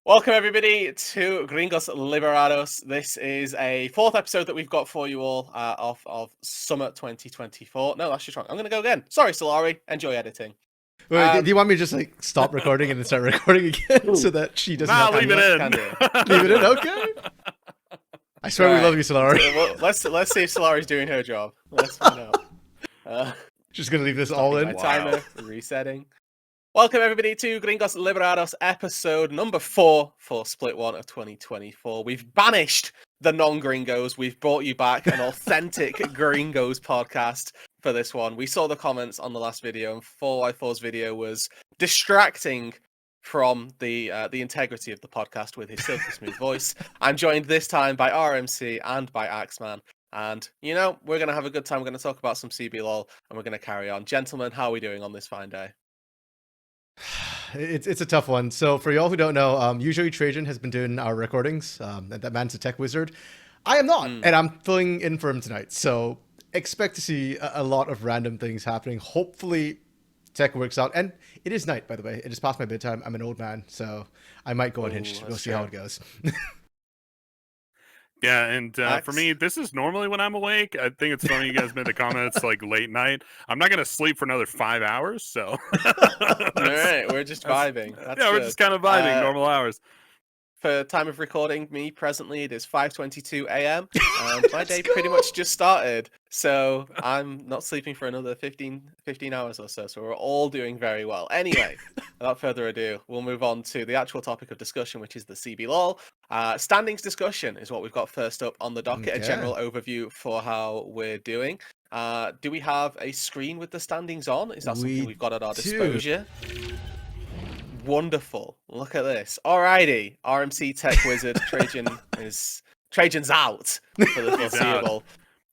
Welcome everybody to Gringos Liberados. This is a fourth episode that we've got for you all of summer 2024. No, that's just wrong. I'm going to go again. Sorry, Solari. Enjoy editing. Wait, do you want me to just like stop recording and then start recording again so that she doesn't have leave it in. Leave it in, okay. I swear we love you, Solari. Well, let's see if Solari's doing her job. Let's find out. Just gonna leave this all in. My timer resetting. Welcome everybody to Gringos Liberados episode number 4 for Split 1 of 2024. We've banished the non-gringos. We've brought you back an authentic gringos podcast for this one. We saw the comments on the last video, and 4x4's video was distracting from the integrity of the podcast with his silky smooth voice. I'm joined this time by RMC and by Axeman. And, you know, we're going to have a good time. We're going to talk about some CBLOL, and we're going to carry on. Gentlemen, how are we doing on this fine day? It's a tough one. So for y'all who don't know, usually Trajan has been doing our recordings. That man's a tech wizard. I am not, and I'm filling in for him tonight. So expect to see a lot of random things happening. Hopefully tech works out. And it is night, by the way. It is past my bedtime. I'm an old man, so I might go unhinged. We'll see how it goes. Yeah, and for me, this is normally when I'm awake. I think it's funny you guys made the comments like late night. I'm not going to sleep for another 5 hours, so. All right, we're just vibing. That's we're good. just kind of vibing, normal hours. For time of recording, me presently, it is 5:22 a.m. and my day pretty much just started. So I'm not sleeping for another 15 hours or so. So we're all doing very well. Anyway, without further ado, we'll move on to the actual topic of discussion, which is the CBLOL. Standings discussion is what we've got first up on the docket. Okay. A general overview for how we're doing. Do we have a screen with the standings on? Is that something we've got at our disposal? Wonderful. Look at this. Alrighty. RMC Tech Wizard Trajan's out for the foreseeable.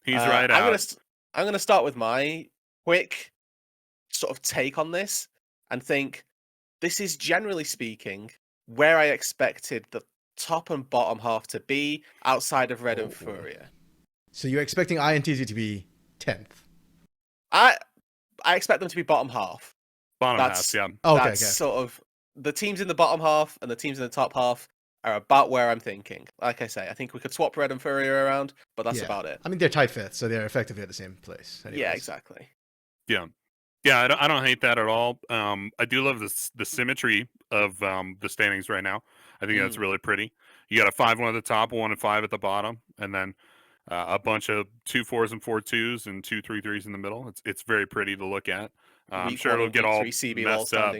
He's right out. I'm gonna start with my quick sort of take on this and think this is, generally speaking, where I expected the top and bottom half to be outside of Red and Furia. So you're expecting INTZ to be 10th? I expect them to be bottom half. Half, yeah. Okay. Sort of the teams in the bottom half and the teams in the top half are about where I'm thinking. Like I say, I think we could swap Red and Furia around, but that's about it. I mean, they're tied fifth, so they're effectively at the same place. Anyways. Yeah, exactly. Yeah, I don't hate that at all. I do love the symmetry of the standings right now. I think that's really pretty. You got a 5-1 at the top, 1 and 5 at the bottom, and then a bunch of 2 4s and 4 2s and 2 3 3s in the middle. It's very pretty to look at. I'm sure it'll get all messed up.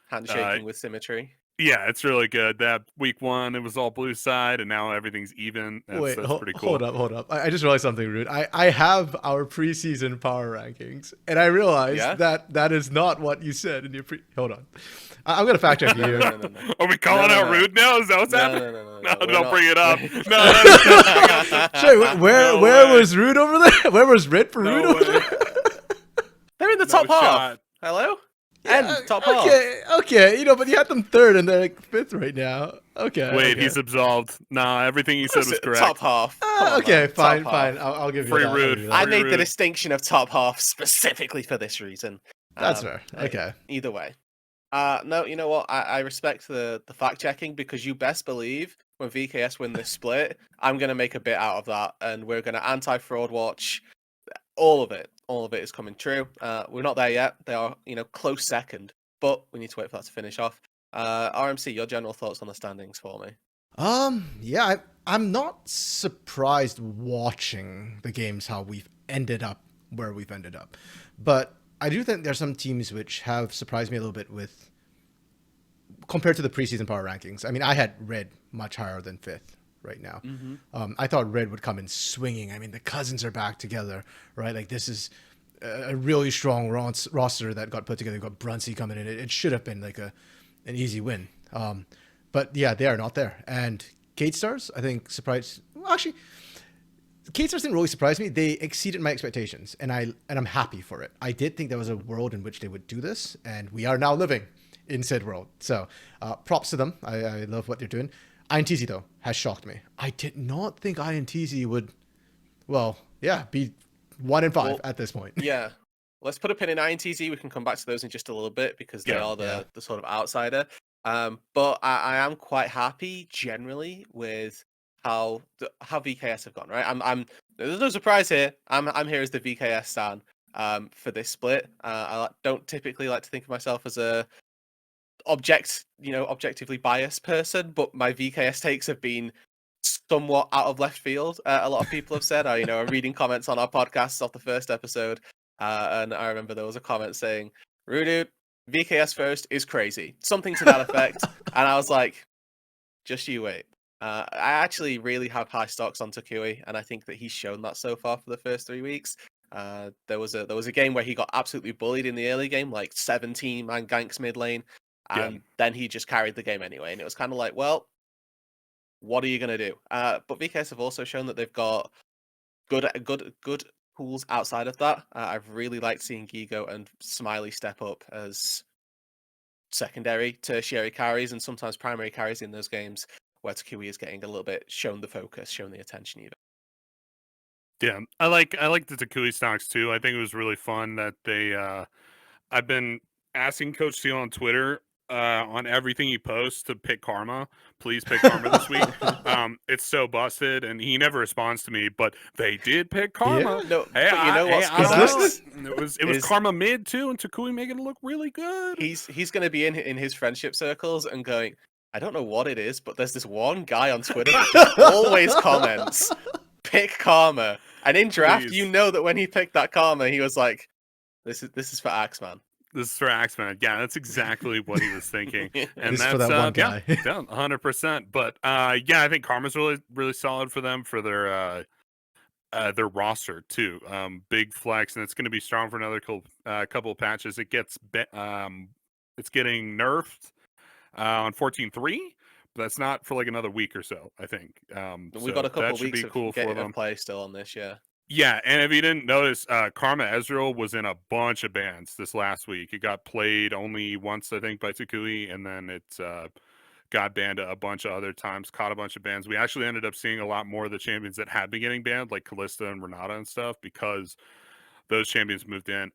Handshaking with symmetry. Yeah, it's really good. That week 1, it was all blue side, and now everything's even. That's pretty cool. Hold up. I just realized something rude. I have our preseason power rankings, and I realized that is not what you said in your Hold on. I'm going to fact check you. No. Are we calling out rude now? Is that what's happening? No, don't bring it up. No. Sure, where was rude over there? Where was Red for rude over there? They're in the top half. Hello? Top half. Okay, but you had them 3rd and they're like 5th right now. Okay. Wait, he's absolved. Nah, everything he said was correct. Top half. Okay, fine. I'll give you Free that. rude. I made the distinction of top half specifically for this reason. That's fair. Okay. Either way. No, you know what? I respect the fact checking, because you best believe when VKS win this split, I'm going to make a bit out of that, and we're going to anti-fraud watch. All of it is coming true. We're not there yet. They are, close second, but we need to wait for that to finish off. RMC, your general thoughts on the standings for me? Yeah, I'm not surprised watching the games how we've ended up where we've ended up, but I do think there's some teams which have surprised me a little bit with compared to the preseason power rankings. I mean, I had Red much higher than 5th. Right now. I thought Red would come in swinging. I mean, the cousins are back together, right? Like, this is a really strong roster that got put together. You got Brunsey coming in. It should have been like an easy win. But yeah, they are not there. And Kate Stars, I think, surprised. Well, actually, Kate Stars didn't really surprise me. They exceeded my expectations, and I'm happy for it. I did think there was a world in which they would do this, and we are now living in said world. So props to them. I love what they're doing. INTZ, though, has shocked me. I did not think INTZ would, be 1 and 5 at this point. Yeah. Let's put a pin in INTZ. We can come back to those in just a little bit, because they are the sort of outsider. But I am quite happy generally with how VKS have gone. Right, I'm there's no surprise here. I'm here as the VKS stan for this split. Don't typically like to think of myself as a objectively biased person, but my VKS takes have been somewhat out of left field. A lot of people have said, I'm reading comments on our podcasts off the first episode, and I remember there was a comment saying, "Rude, VKS first is crazy," something to that effect, and I was like, just you wait. I actually really have high stocks on Takui, and I think that he's shown that so far for the first 3 weeks. There was a game where he got absolutely bullied in the early game, like 17 man ganks mid lane, and then he just carried the game anyway. And it was kind of like, well, what are you gonna do? But VKS have also shown that they've got good pools outside of that. I've really liked seeing Gigo and Smiley step up as secondary, tertiary carries, and sometimes primary carries in those games where Takui is getting a little bit shown the focus, shown the attention even. Yeah, I like the Takui stocks too. I think it was really fun that they. I've been asking Coach SeeEl on Twitter on everything he posts to pick Karma. Please pick Karma this week. It's so busted, and he never responds to me. But they did pick Karma. Yeah. No, Hey, but you know what's I don't good? know. It was Karma mid too, and Takui making it look really good. He's going to be in his friendship circles and going, I don't know what it is, but there's this one guy on Twitter that just always comments, pick Karma. And in draft, Please. you know that when he picked that Karma, he was like, this is for Axeman. This is for Axeman. Yeah, that's exactly what he was thinking. And This is that's for that one guy. Yeah, 100%. But yeah, I think Karma's really solid for them for their roster too. Big flex, and it's going to be strong for another couple of patches. It gets it's getting nerfed on 14.3, but that's not for like another week or so, I think. We got a couple of weeks cool for them. of play still on this, yeah. Yeah, and if you didn't notice, Karma Ezreal was in a bunch of bans this last week. It got played only once, I think, by Takui, and then it got banned a bunch of other times, caught a bunch of bans. We actually ended up seeing a lot more of the champions that had been getting banned, like Kalista and Renata and stuff, because those champions moved in.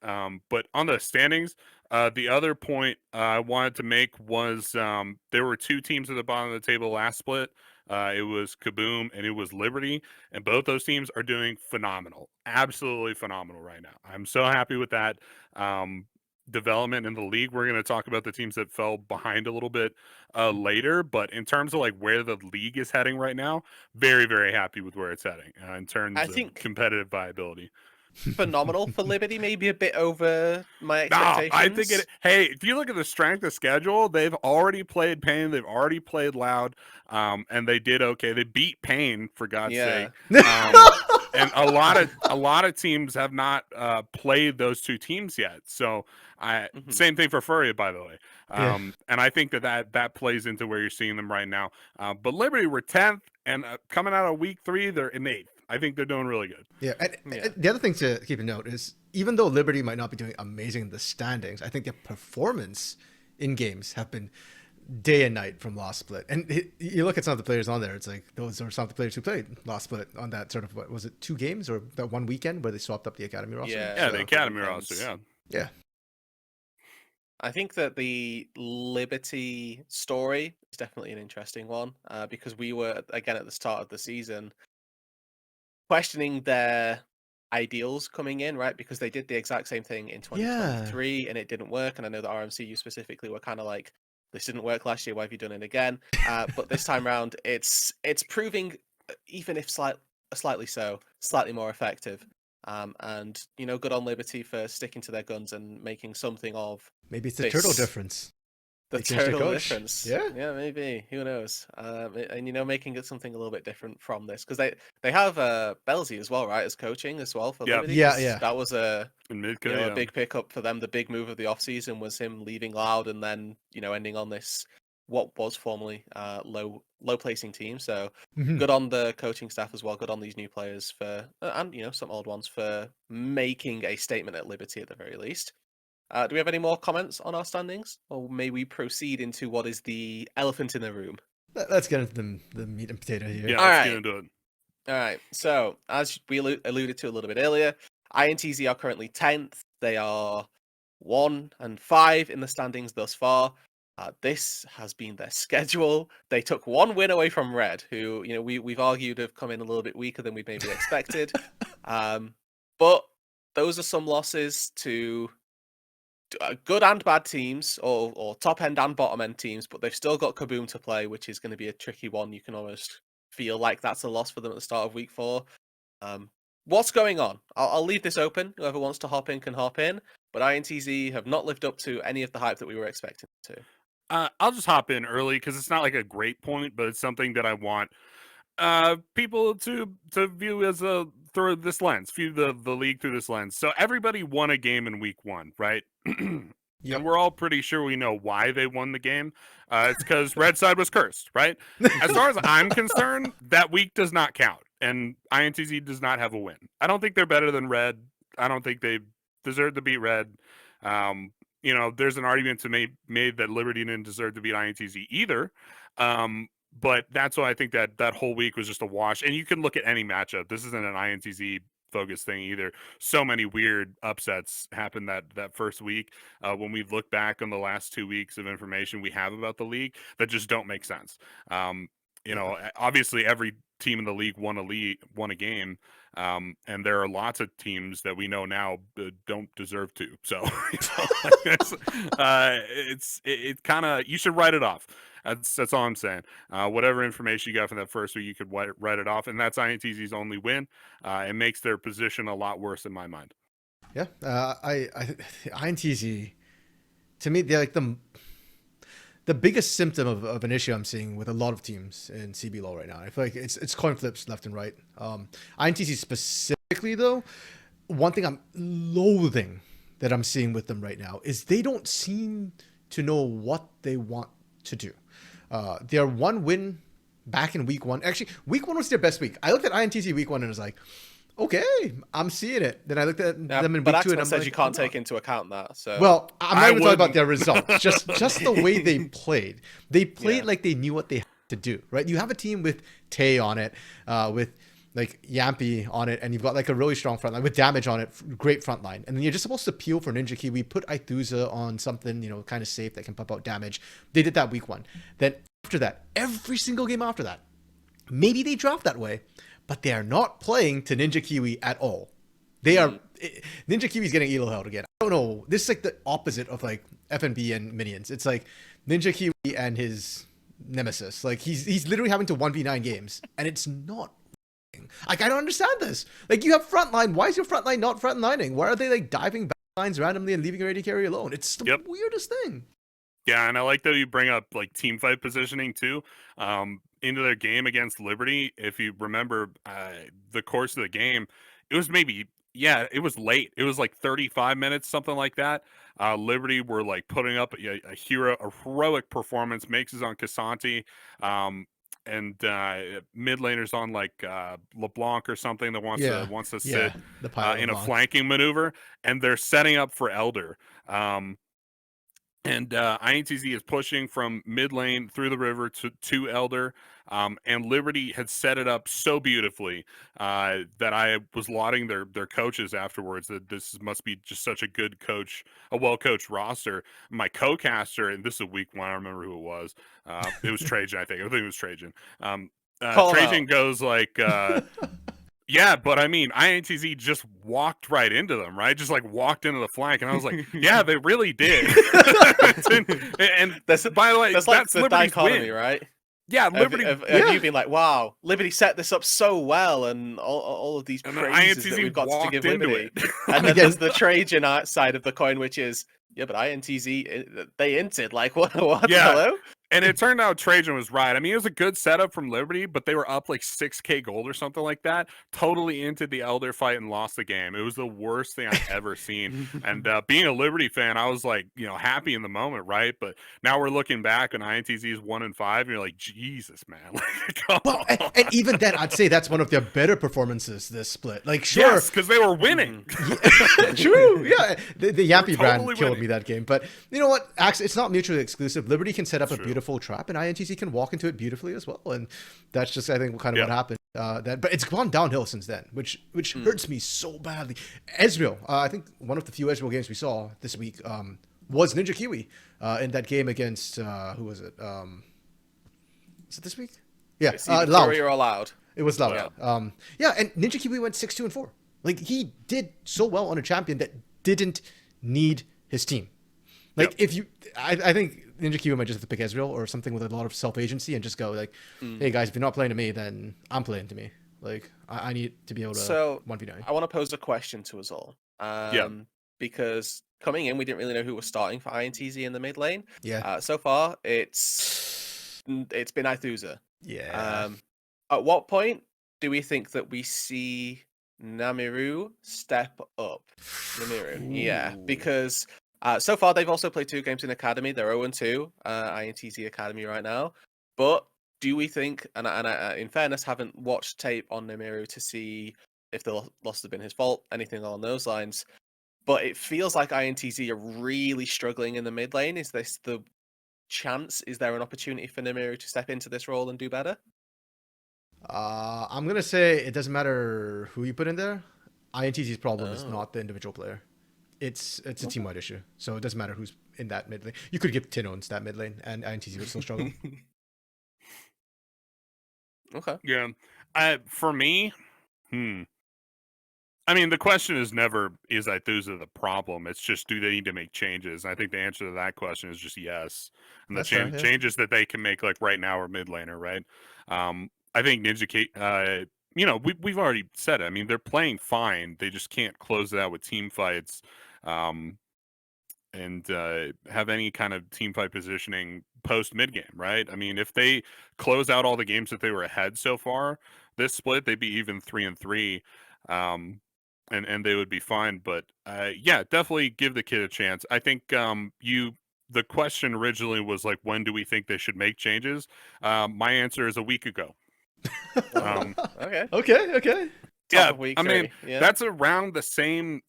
But on the standings, the other point I wanted to make was there were two teams at the bottom of the table last split. It was KaBuM and it was Liberty, and both those teams are doing phenomenal, absolutely phenomenal right now. I'm so happy with that development in the league. We're going to talk about the teams that fell behind a little bit later, but in terms of like where the league is heading right now, very, very happy with where it's heading in terms of competitive viability. Phenomenal for Liberty, maybe a bit over my expectations. No, I think hey, if you look at the strength of schedule, they've already played Pain, they've already played Loud, and they did okay. They beat Pain, for God's sake. And a lot of teams have not played those two teams yet. So same thing for Furia, by the way. And I think that plays into where you're seeing them right now. But Liberty were 10th, and coming out of week 3, they're in 8th. I think they're doing really good. Yeah, and the other thing to keep in note is even though Liberty might not be doing amazing in the standings, I think their performance in games have been day and night from last split. And you look at some of the players on there, it's like those are some of the players who played last split on that sort of, what was it, 2 games or that one weekend where they swapped up the academy roster? Yeah, the academy roster, yeah. I think that the Liberty story is definitely an interesting one because we were, again, at the start of the season, questioning their ideals coming in, right? Because they did the exact same thing in 2023 and it didn't work. And I know that RMCU specifically were kind of like, this didn't work last year, why have you done it again? But this time around, it's proving, even if slightly more effective. And, good on Liberty for sticking to their guns and making something of... Maybe it's the turtle difference. The turtle difference. Yeah, maybe. Who knows? And making it something a little bit different from this. Because they have Belzy as well, right? As coaching as well for Liberty. Yeah. That was a big pickup for them. The big move of the offseason was him leaving Loud and then, ending on this, what was formerly low placing team. So good on the coaching staff as well. Good on these new players for, and some old ones for making a statement at Liberty at the very least. Do we have any more comments on our standings? Or may we proceed into what is the elephant in the room? Let's get into the meat and potato here. Yeah, let's get into it. All right. So, as we alluded to a little bit earlier, INTZ are currently 10th. They are 1-5 in the standings thus far. This has been their schedule. They took one win away from Red, who we've argued have come in a little bit weaker than we maybe expected. But those are some losses to good and bad teams, or top end and bottom end teams. But they've still got KaBuM to play, which is going to be a tricky one. You can almost feel like that's a loss for them at the start of week 4. What's going on? I'll leave this open. Whoever wants to hop in can hop in. But INTZ have not lived up to any of the hype that we were expecting to. I'll just hop in early because it's not like a great point, but it's something that I want people to view as through this lens, view the league through this lens. So everybody won a game in week 1, right? Yep. And we're all pretty sure we know why they won the game. It's because Red Side was cursed, right? As far as I'm concerned, that week does not count, and INTZ does not have a win. I don't think they're better than Red. I don't think they deserve to beat Red. There's an argument to made that Liberty didn't deserve to beat INTZ either. But that's why I think that whole week was just a wash. And you can look at any matchup. This isn't an INTZ focused thing either. So many weird upsets happened that first week. When we look back on the last 2 weeks of information we have about the league that just don't make sense. Obviously every team in the league won a game. And there are lots of teams that we know now don't deserve to. So it's kind of, you should write it off. That's all I'm saying. Whatever information you got from that first week, you could write it off, and that's INTZ's only win. It makes their position a lot worse in my mind. Yeah, INTZ, to me, they're like the biggest symptom of an issue I'm seeing with a lot of teams in CBLOL right now. I feel like it's coin flips left and right. INTZ specifically, though, one thing I'm loathing that I'm seeing with them right now is they don't seem to know what they want to do. Their one win back in week 1. Actually, week 1 was their best week. I looked at INTZ week 1 and was like, okay, I'm seeing it. Then I looked at them in week 2 and I'm says like, you can't take into account that. So well, I'm not even talking about their results. Just the way they played. They played like they knew what they had to do, right? You have a team with Tay on it, with like Yampy on it, and you've got like a really strong front line with damage on it, great front line. And then you're just supposed to peel for Ninja Kiwi, put Aithuza on something, kind of safe that can pump out damage. They did that week 1. Then after that, every single game after that, maybe they draft that way, but they are not playing to Ninja Kiwi at all. They are Ninja Kiwi's getting elo held again. I don't know. This is like the opposite of like FNB and Minions. It's like Ninja Kiwi and his nemesis. Like he's literally having to 1v9 games, and it's not. Like I don't understand this. Like you have frontline. Why is your frontline not frontlining? Why are they like diving back lines randomly and leaving your AD carry alone? It's the weirdest thing. Yeah, and I like that you bring up like team fight positioning too. Into their game against Liberty. If you remember the course of the game, it was it was late. It was like 35 minutes, something like that. Liberty were like putting up a heroic performance. Makes is on Casanti. And mid laners on like LeBlanc or something that wants to sit in a flanking maneuver, and they're setting up for Elder. And INTZ is pushing from mid lane through the river to Elder. And Liberty had set it up so beautifully that I was lauding their coaches afterwards, that this must be just such a good coach, a well-coached roster. My co-caster, and this is week 1, I don't remember who it was. It was Trajan, I think. I think it was Trajan. Trajan goes like... yeah, but I mean, INTZ just walked right into them, right? Just like walked into the flank, and I was like, yeah, they really did. and by the way, that's like the Liberty's dichotomy, win. right? Yeah, Liberty. Have you been like, wow, Liberty set this up so well, and all of these praises that we've got to give Liberty. And then there's the Trajan side of the coin, which is, yeah, but INTZ, they inted, like, what hello? And it turned out Trajan was right. I mean, it was a good setup from Liberty, but they were up like 6K gold or something like that. Totally into the Elder fight and lost the game. It was the worst thing I've ever seen. And being a Liberty fan, I was like, happy in the moment, right? But now we're looking back and INTZ's 1-5, and you're like, Jesus, man. Well, and even then, I'd say that's one of their better performances this split. Like, sure. Yes, because they were winning. True, yeah. The Yampy brand killed me that game. But you know what? Actually, it's not mutually exclusive. Liberty can set up a beautiful trap, and INTZ can walk into it beautifully as well, and that's just, I think, kind of what happened. But it's gone downhill since then, which hurts me so badly. Ezreal, I think one of the few Ezreal games we saw this week was Ninja Kiwi in that game against who was it? Is it this week? Yeah, It's either Loud. Fury or Loud. It was Loud. Yeah. Yeah, and Ninja Kiwi went 6-2-4. Like, he did so well on a champion that didn't need his team. Like, if you, I think Ninja Kiwi might just have to pick Ezreal or something with a lot of self-agency and just go like, hey guys, if you're not playing to me, then I'm playing to me. Like, I need to be able to 1v9. I want to pose a question to us all. Because coming in, we didn't really know who was starting for INTZ in the mid lane. Yeah. So far, it's been INTZ. Yeah. At what point do we think that we see Namiru step up? Namiru, yeah, because so far they've also played 2 games in Academy. They're 0-2, INTZ Academy right now. But do we think, and I, in fairness, haven't watched tape on Namiru to see if the loss has been his fault, anything along those lines. But it feels like INTZ are really struggling in the mid lane. Is this the chance? Is there an opportunity for Namiru to step into this role and do better? I'm gonna say it doesn't matter who you put in there. INTZ's problem is not the individual player. It's a team-wide issue. So it doesn't matter who's in that mid lane. You could give Tinones that mid lane, and INTZ would still struggle. Okay. Yeah. For me, I mean, the question is never, is INTZ the problem? It's just, do they need to make changes? I think the answer to that question is just yes. And the changes that they can make, like right now, are mid laner, right? I think Ninja, you know, we've already said it. I mean, they're playing fine. They just can't close it out with team fights, and have any kind of team fight positioning post mid game, right? I mean, if they close out all the games that they were ahead so far this split, they'd be even 3-3. And they would be fine. But yeah, definitely give the kid a chance. I think the question originally was like, when do we think they should make changes? My answer is a week ago. Okay. Yeah, I mean, that's around the same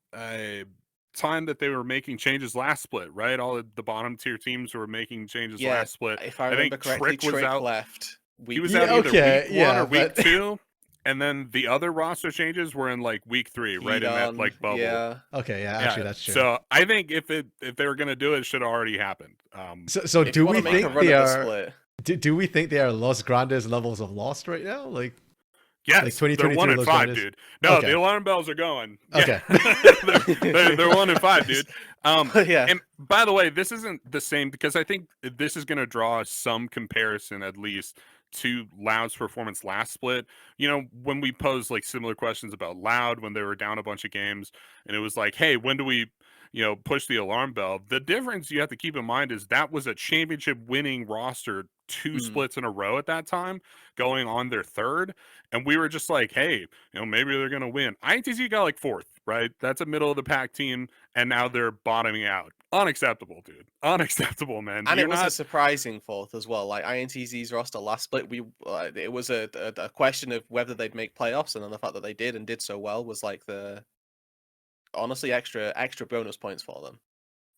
time that they were making changes last split, right? All the bottom tier teams were making changes last split. If I remember correctly, Trick was out. Left. He was out either week 1 or week 2. And then the other roster changes were in like week 3, right in that like bubble. Yeah. Okay. Yeah. Actually, that's true. So I think if they were gonna do it, it should have already happened. So do we think they are? Do we think they are Los Grandes levels of Lost right now? Like, yes, like they're 1-5, dude. No, the alarm bells are going. Okay, they're 1-5, dude. Yeah. And by the way, this isn't the same, because I think this is gonna draw some comparison at least to Loud's performance last split. You know, when we posed like similar questions about Loud when they were down a bunch of games, and it was like, hey, when do we, you know, push the alarm bell? The difference you have to keep in mind is that was a championship winning roster 2 splits in a row at that time, going on their 3rd. And we were just like, hey, you know, maybe they're going to win. INTZ got like 4th, right? That's a middle of the pack team. And now they're bottoming out. Unacceptable, dude. Unacceptable, man. And it was a surprising 4th as well. Like INTZ's roster last split, it was a question of whether they'd make playoffs, and then the fact that they did and did so well was like the honestly extra bonus points for them.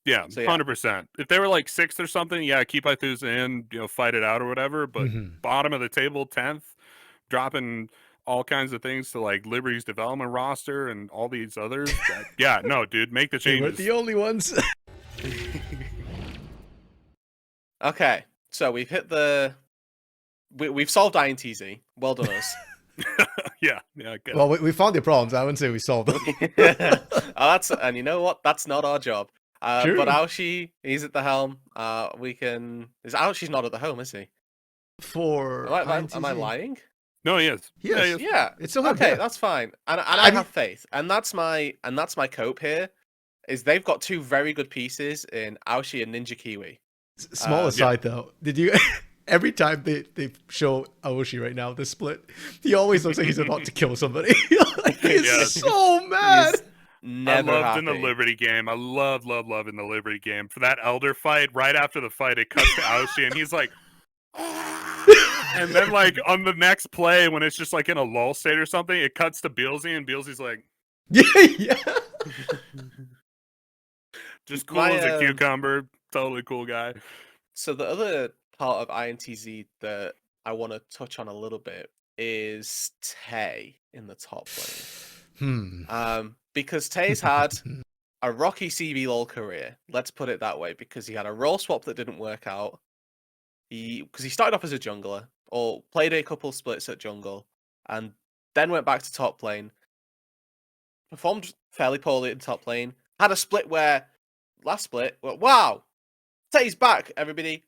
Yeah, so, 100%. If they were like 6th or something, yeah, keep INTZ in, you know, fight it out or whatever. But bottom of the table, 10th, dropping all kinds of things to like Liberty's development roster and all these others. Yeah, no, dude, make the changes. They weren't the only ones. Okay, so we've hit we've solved INTZ. Well done us. Yeah, good. Well, we found the problems. I wouldn't say we solved them. And you know what? That's not our job. But Aoshi, he's at the helm. Aoshi's not at the helm, is he? Am I lying? No, he is. Yeah. It's still okay. That's fine. And I have faith. And that's my cope here. Is they've got 2 very good pieces in Aoshi and Ninja Kiwi. Small aside though, did you? Every time they show Aoshi right now, this split, he always looks like he's about to kill somebody. Like, he's so mad. I loved in the Liberty game. I love in the Liberty game. For that Elder fight, right after the fight, it cuts to Aoshi, and he's like, and then like on the next play, when it's just like in a lull state or something, it cuts to Beelzy, and Beelzy's like, yeah. Just cool as a cucumber. Totally cool guy. So the other part of INTZ that I want to touch on a little bit is Tay in the top lane. Because Tay's had a rocky CBLOL career. Let's put it that way, because he had a role swap that didn't work out. Because he started off as a jungler, or played a couple splits at jungle, and then went back to top lane. Performed fairly poorly in top lane. Had a split where last split, well, wow, Tay's back, everybody.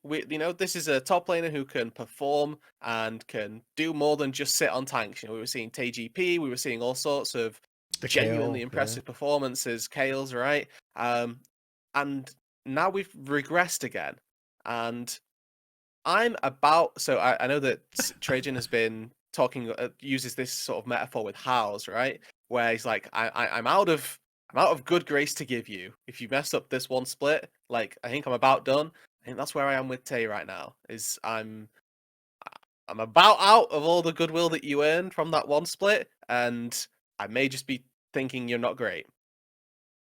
This is a top laner who can perform and can do more than just sit on tanks. We were seeing Tay GP, we were seeing all sorts of genuinely impressive performances, Kales, right? And now we've regressed again. And I know that Trajan has been talking, uses this sort of metaphor with House, right? Where he's like, I'm out of good grace to give you. If you mess up this one split, like, I think I'm about done. I think that's where I am with Tay right now. Is I'm about out of all the goodwill that you earned from that one split, and I may just be thinking you're not great.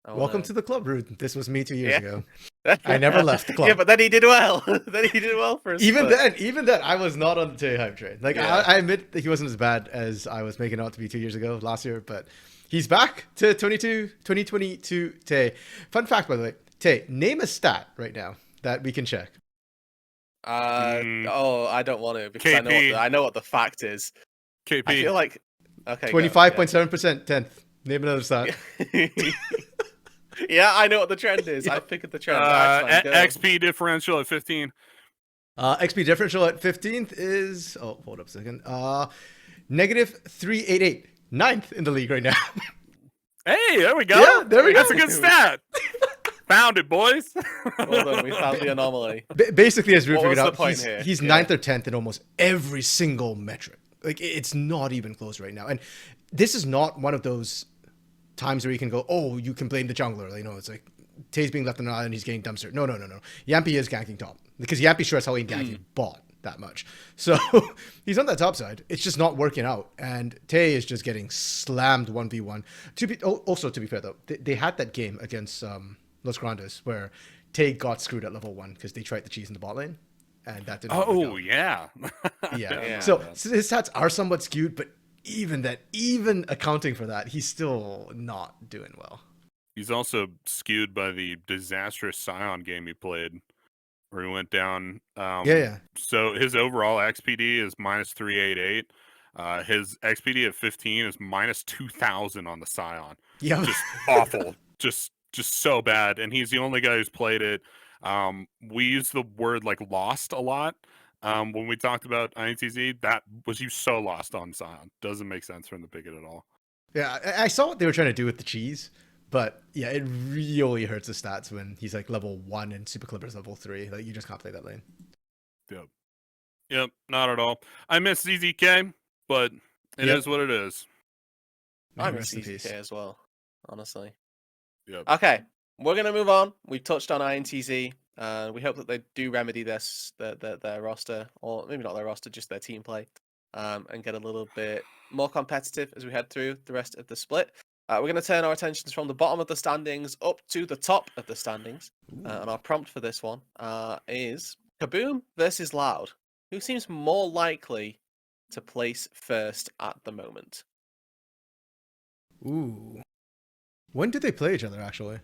Welcome to the club, Rude. This was me 2 years ago. I I never left the club. Yeah, but then he did well. Then he did well for us. Even then, I was not on the Tay hype train. Like, yeah. I admit that he wasn't as bad as I was making out to be 2 years ago, last year, but he's back to 2022 Tay. Fun fact, by the way, Tay, name a stat right now that we can check. Oh, I don't want to, because I know what the fact is. KP. I feel like 25.7%, 10th. Name another stat. Yeah, I know what the trend is. I figured the trend. XP differential at 15. XP differential at 15th is... Oh, hold up a second. Negative 388. 9th in the league right now. Hey, there we go. Yeah, there we go. That's a good stat. Found it, boys. Well done, we found the anomaly. Basically, as we figured out, here? He's 9th or 10th in almost every single metric. Like, it's not even close right now. And this is not one of those times where you can go, oh, you can blame the jungler. It's like Tay's being left on an island, he's getting dumpster. No. Yampy is ganking top, because Yampy sure as hell ain't ganking bot that much. So he's on that top side. It's just not working out, and Tay is just getting slammed 1v1. To be fair though, they had that game against Los Grandes where Tay got screwed at level 1 because they tried the cheese in the bot lane, and that didn't. Oh yeah. Yeah. So his stats are somewhat skewed, but even accounting for that, he's still not doing well. He's also skewed by the disastrous Scion game he played, where he went down. So his overall XPD is minus 388. His XPD at 15 is minus 2,000 on the Scion. Yeah, just awful. Just so bad. And he's the only guy who's played it. We use the word like lost a lot. When we talked about INTZ, that was you so lost on Scion. Doesn't make sense from the picket at all. Yeah, I saw what they were trying to do with the cheese, but yeah, it really hurts his stats when he's like level 1 and Super Clipper's level 3. Like, you just can't play that lane. Yep, not at all. I miss ZZK, but it is what it is. I miss ZZK as well, honestly. Yep. Okay, we're going to move on. We touched on INTZ. We hope that they do remedy their roster, or maybe not their roster, just their team play, and get a little bit more competitive as we head through the rest of the split. We're going to turn our attentions from the bottom of the standings up to the top of the standings. And our prompt for this one is KaBuM versus Loud. Who seems more likely to place first at the moment? Ooh. When did they play each other, actually?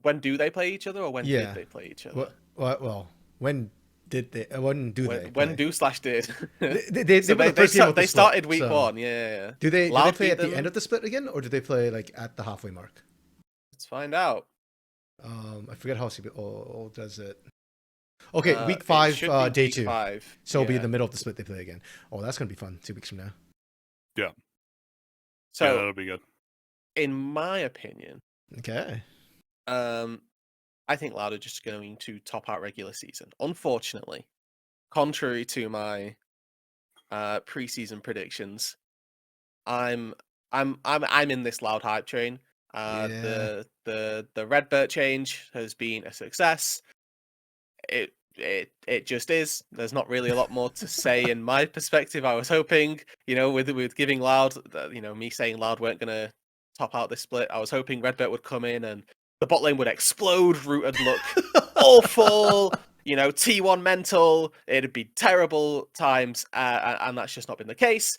When do they play each other, or when did they play each other? Well, when did they? When do they? When do/did? They started week 1. Yeah. Do they play at the end of the split again, or do they play like at the halfway mark? Let's find out. I forget how CBLOL does it. Okay, week 5, day 2. 5. So it'll be in the middle of the split they play again. Oh, that's gonna be fun. 2 weeks from now. Yeah. So that'll be good. In my opinion, okay. I think Loud are just going to top out regular season. Unfortunately, contrary to my preseason predictions, I'm in this Loud hype train. The Redbird change has been a success. It just is. There's not really a lot more to say in my perspective. I was hoping, with giving Loud, me saying Loud weren't gonna top out this split. I was hoping Redbird would come in and the bot lane would explode, Root would look awful, T1 mental, it'd be terrible times, and that's just not been the case.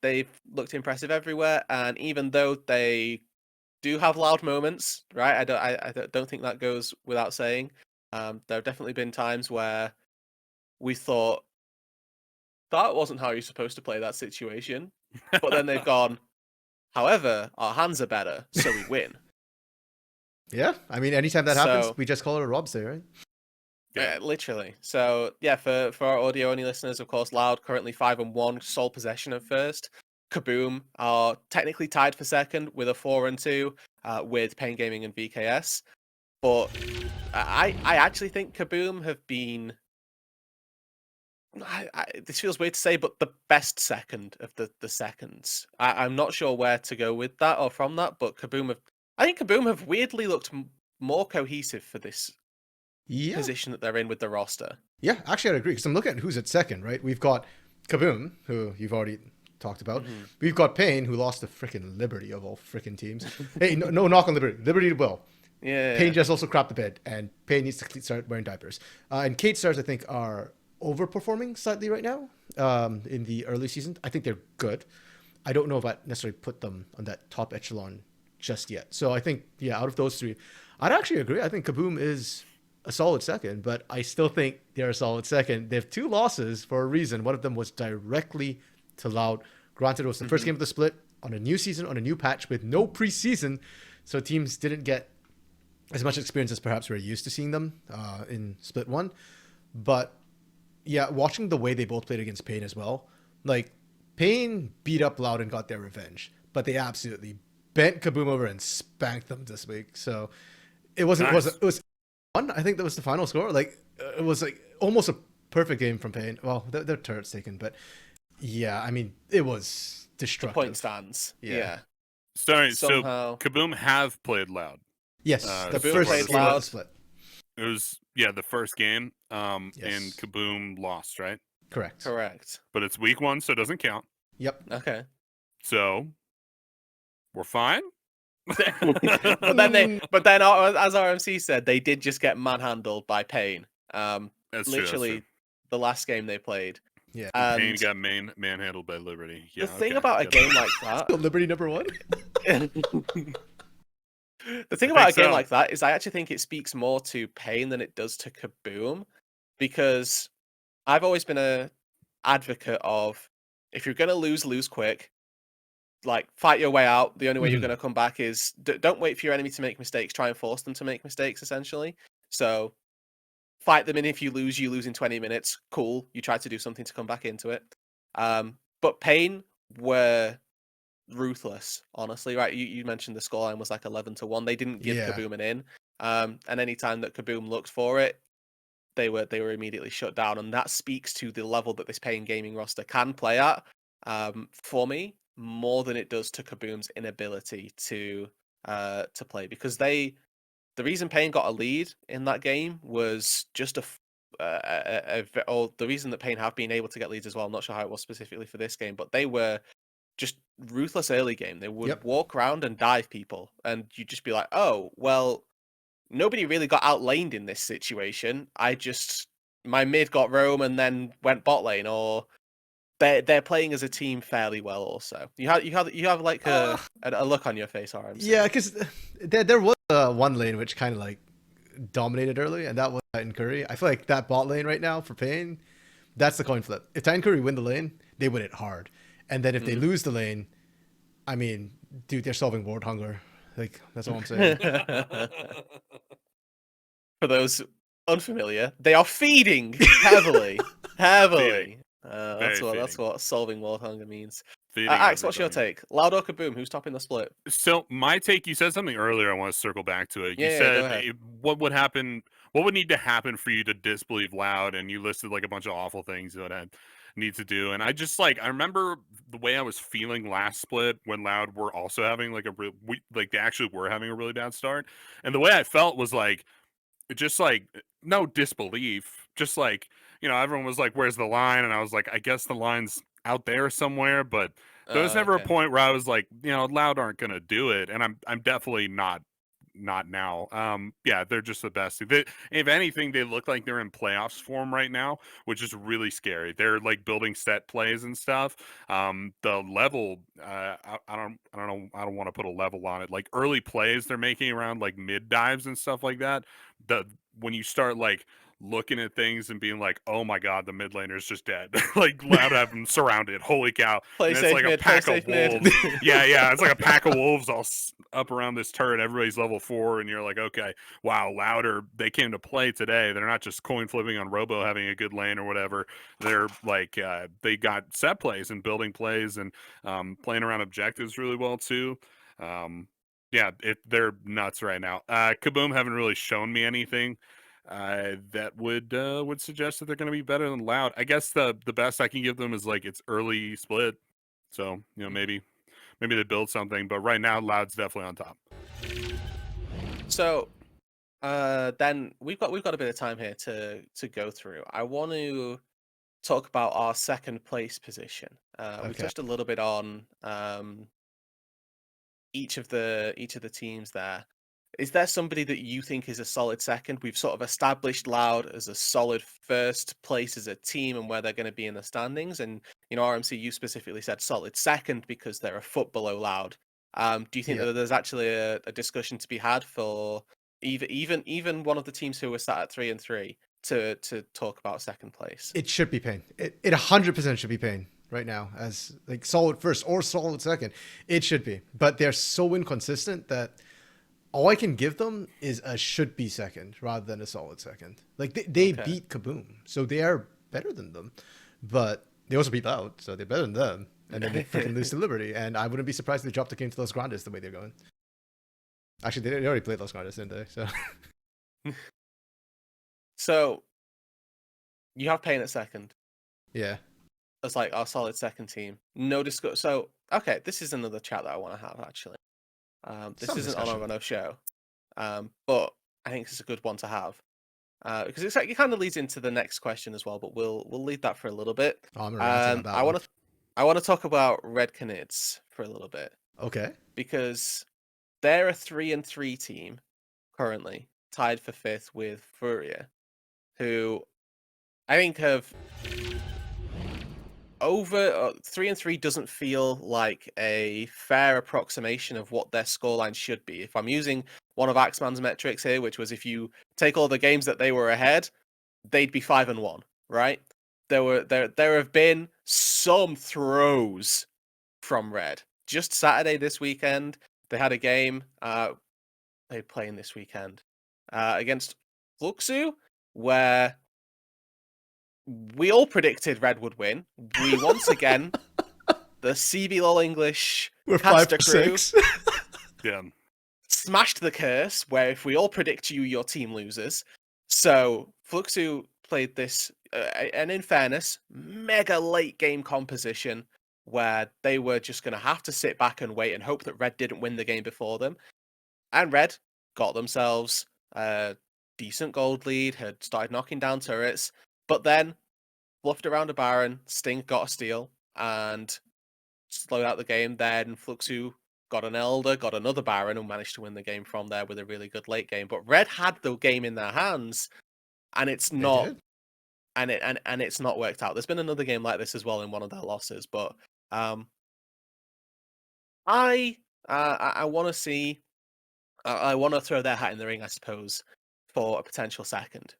They've looked impressive everywhere, and even though they do have loud moments, right? I don't think that goes without saying. There have definitely been times where we thought that wasn't how you're supposed to play that situation, but then they've gone. However, our hands are better, so we win. Yeah, I mean, anytime that happens, So- we just call it a Rob say, right? Yeah. Literally. So yeah, for our audio only listeners, of course, Loud currently 5-1, sole possession of first. KaBuM are technically tied for second with a 4-2 with Pain Gaming and VKS. But I actually think KaBuM have been. This feels weird to say, but the best second of the seconds. I'm not sure where to go with that or from that, but I think KaBuM have weirdly looked more cohesive for this Yeah. position that they're in with the roster. Yeah, actually, I'd agree because I'm looking at who's at second, right? We've got KaBuM, who you've already talked about. Mm-hmm. We've got Pain, who lost to freaking Liberty of all freaking teams. Hey, no knock on Liberty. Liberty will. Yeah. Pain just also crapped the bed, and Pain needs to start wearing diapers. And Kate Stars, I think, are overperforming slightly right now in the early season. I think they're good. I don't know if I'd necessarily put them on that top echelon just yet. So I think, yeah, out of those three, I'd actually agree. I think KaBuM is a solid second, but I still think they're a solid second. They have 2 losses for a reason. One of them was directly to Loud. Granted, it was the first game of the split on a new season, on a new patch with no preseason, so teams didn't get as much experience as perhaps we're used to seeing them in Split 1. But yeah, watching the way they both played against Pain as well, like Pain beat up Loud and got their revenge, but they absolutely bent KaBuM over and spanked them this week. So it wasn't. Nice. It was one. I think that was the final score. Like it was like almost a perfect game from Pain. Well, their turret's taken, but yeah, I mean it was The destructive. point stands. Yeah. Yeah. Sorry, Somehow. so KaBuM have played Loud. Yes, the KaBuM first played game of the Loud. split. It was the first game, and Yes. KaBuM lost, right? Correct. Correct. But it's week 1, so it doesn't count. Yep. Okay. So we're fine. but then, as RMC said, they did just get manhandled by Pain. That's Literally, true. the last game they played. Yeah. And Pain got manhandled by Liberty. Yeah, the thing okay, about a get it. game like that, Liberty number 1. the thing I about a think game so. like that is I actually think it speaks more to Pain than it does to KaBuM, because I've always been a advocate of, if you're gonna lose quick. Like, fight your way out. The only way you're Mhm. going to come back is don't wait for your enemy to make mistakes. Try and force them to make mistakes, essentially. So, fight them, and if you lose in 20 minutes. Cool. You try to do something to come back into it. But Pain were ruthless, honestly. Right? You mentioned the scoreline was like 11-1. They didn't give Yeah. KaBuM an in. And any time that KaBuM looked for it, they were immediately shut down. And that speaks to the level that this Pain Gaming roster can play at. For me, more than it does to KaBuM's inability to play, because the reason Pain got a lead in that game was just or the reason that Pain have been able to get leads as well. I'm not sure how it was specifically for this game, but they were just ruthless early game. They would Yep. walk around and dive people, and you'd just be like, oh well, nobody really got outlaned in this situation. My mid got roam and then went bot lane, or they're playing as a team fairly well. Also, you have like a look on your face, RMC. Yeah, because there was one lane which kind of like dominated early, and that was Titan Curry. I feel like that bot lane right now for Pain, that's the coin flip. If Titan Curry win the lane, they win it hard, and then if they lose the lane, I mean, dude, they're solving ward hunger. Like that's all I'm saying. For those unfamiliar, they are feeding heavily. That's Very what solving world hunger means. Feeding Axe, what's your everybody. take? Loud or KaBuM? Who's topping the split? So my take, you said something earlier. I want to circle back to it. You Yeah, go said ahead. what would happen? What would need to happen for you to disbelieve Loud? And you listed like a bunch of awful things that I need to do. And I just I remember the way I was feeling last split when Loud were also having like they actually were having a really bad start. And the way I felt was just no disbelief, just everyone was like, where's the line? And I was like, I guess the line's out there somewhere, but there was never Okay. a point where I was like, Loud aren't gonna do it. And I'm definitely not not now. Yeah, they're just the best. If anything, they look like they're in playoffs form right now, which is really scary. They're like building set plays and stuff. The level, I don't know. I don't want to put a level on it. Like early plays they're making around like mid dives and stuff like that. When you start like looking at things and being like, oh my god, the mid laner is just dead. Like Loud have them surrounded. Holy cow. Play And it's safe like a mid, pack play of safe mid. wolves. Yeah, it's like a pack of wolves all up around this turret. Everybody's level 4, and you're like, okay, wow, Louder, they came to play today. They're not just coin flipping on Robo having a good lane or whatever. They're like, they got set plays and building plays and playing around objectives really well too. Yeah, they're nuts right now. KaBuM haven't really shown me anything that would suggest that they're going to be better than Loud. I guess the best I can give them is like it's early split, so maybe they build something. But right now, Loud's definitely on top. So, then we've got a bit of time here to go through. I want to talk about our second place position. We Okay. touched a little bit on each of the teams there. Is there somebody that you think is a solid second? We've sort of established Loud as a solid first place as a team and where they're going to be in the standings. And RMC, you specifically said solid second because they're a foot below Loud. Do you think that there's actually a discussion to be had for even one of the teams who were sat at 3-3 to talk about second place? It should be Pain. It 100% should be Pain right now as like solid first or solid second. It should be, but they're so inconsistent that all I can give them is a should be second rather than a solid second. Like they beat KaBuM, so they are better than them, but they also beat Loud, so they're better than them. And then they freaking lose to Liberty, and I wouldn't be surprised if they dropped the game to Los Grandes the way they're going. Actually, they already played Los Grandes, didn't they? So, so you have Pain at second. Yeah. As like our solid second team. No discuss. So okay, this is another chat that I want to have actually. This Some isn't on discussion. a Renault show, but I think this is a good one to have because it's like it kind of leads into the next question as well. But we'll leave that for a little bit. Oh, I'm ranting on that I want to talk about Red Canids for a little bit. Okay. Because they're a 3-3 team currently, tied for 5th with Furia, who I think have over 3-3 doesn't feel like a fair approximation of what their scoreline should be. If I'm using one of Axeman's metrics here, which was if you take all the games that they were ahead, they'd be 5-1, right? There have been some throws from Red. Just Saturday this weekend, they had a game they playing this weekend against Fluxu, where we all predicted Red would win. We once again, the CBLOL English We're caster 5-6. Yeah. smashed the curse, where if we all predict you, your team loses. So Fluxu played this, and in fairness, mega late game composition where they were just going to have to sit back and wait and hope that Red didn't win the game before them. And Red got themselves a decent gold lead, had started knocking down turrets, but then bluffed around a Baron, Sting got a steal, and slowed out the game. Then Fluxu got an Elder, got another Baron, and managed to win the game from there with a really good late game. But Red had the game in their hands, and it's not, and it's not worked out. There's been another game like this as well in one of their losses, but I want to see. I want to throw their hat in the ring, I suppose, for a potential second.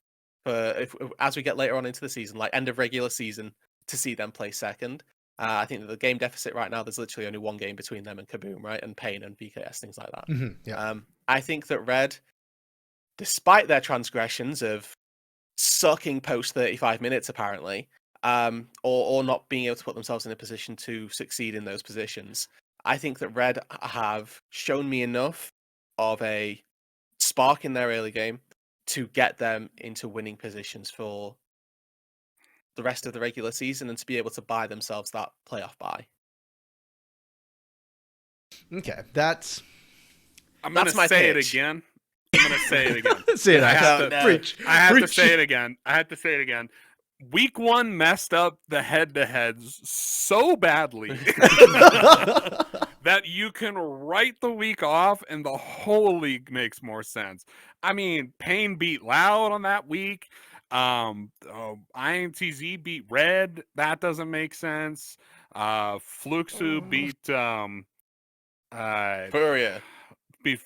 As we get later on into the season, like end of regular season, to see them play second. I think that the game deficit right now, there's literally only one game between them and KaBuM, right? And Pain and VKS, things like that. Mm-hmm, yeah. I think that Red, despite their transgressions of sucking post 35 minutes, apparently, or not being able to put themselves in a position to succeed in those positions, I think that Red have shown me enough of a spark in their early game to get them into winning positions for the rest of the regular season and to be able to buy themselves that playoff bye. Okay, I'm going to say it again. Say it. I have to say it again. week 1 messed up the head-to-heads so badly that you can write the week off and the whole league makes more sense. I mean, Pain beat Loud on that week. INTZ beat Red. That doesn't make sense. Fluxu beat Furia.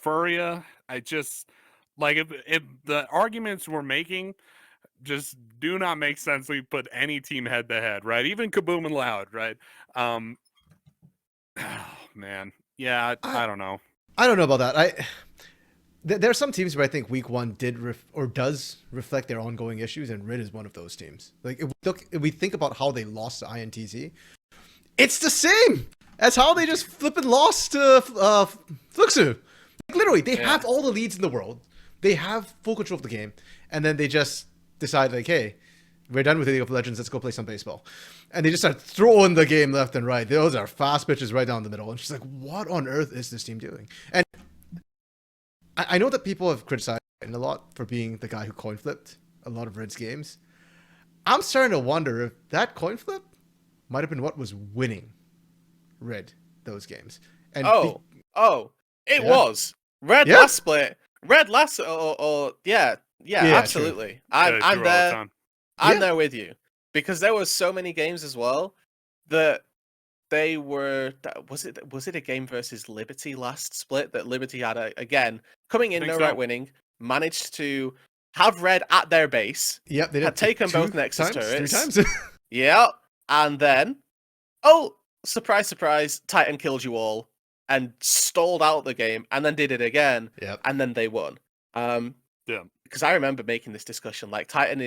Furia. I just like if the arguments we're making just do not make sense when you put any team head to head, right? Even KaBuM and Loud, right? Oh, man. Yeah, I don't know. I don't know about that. There are some teams where I think week 1 did does reflect their ongoing issues, and Rid is one of those teams. Like if we think about how they lost to INTZ, it's the same as how they just flipping lost to Fluxu. Like, literally, they have all the leads in the world. They have full control of the game, and then they just decide like, hey, we're done with League of Legends. Let's go play some baseball. And they just start throwing the game left and right. Those are fast pitches right down the middle. And she's like, what on earth is this team doing? And I know that people have criticized him a lot for being the guy who coin flipped a lot of Red's games. I'm starting to wonder if that coin flip might have been what was winning Red those games. And it was Red last split. Red last, absolutely. I'm there. I'm there with you, because there were so many games as well that they were. Was it a game versus Liberty last split that Liberty had again coming in right winning, managed to have Red at their base. Yep, they had taken both Nexus turrets. 3 times. Yeah, and then surprise, surprise, Titan killed you all and stalled out the game, and then did it again. Yep. And then they won. Because I remember making this discussion. Like Titan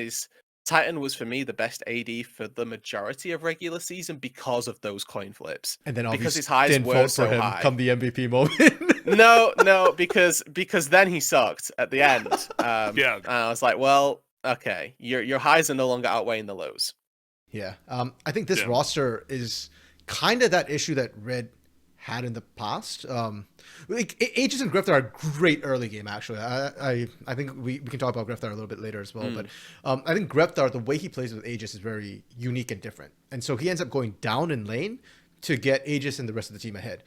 was for me the best AD for the majority of regular season because of those coin flips. And then because his highs were so high. Come the MVP moment. no, because then he sucked at the end. And I was like, well, okay, your highs are no longer outweighing the lows. Yeah. I think this roster is kind of that issue that Red had in the past. Like Aegis and Grifter are great early game, actually. I think we can talk about Grifter a little bit later as well. But I think Grifter, the way he plays with Aegis is very unique and different. And so he ends up going down in lane to get Aegis and the rest of the team ahead.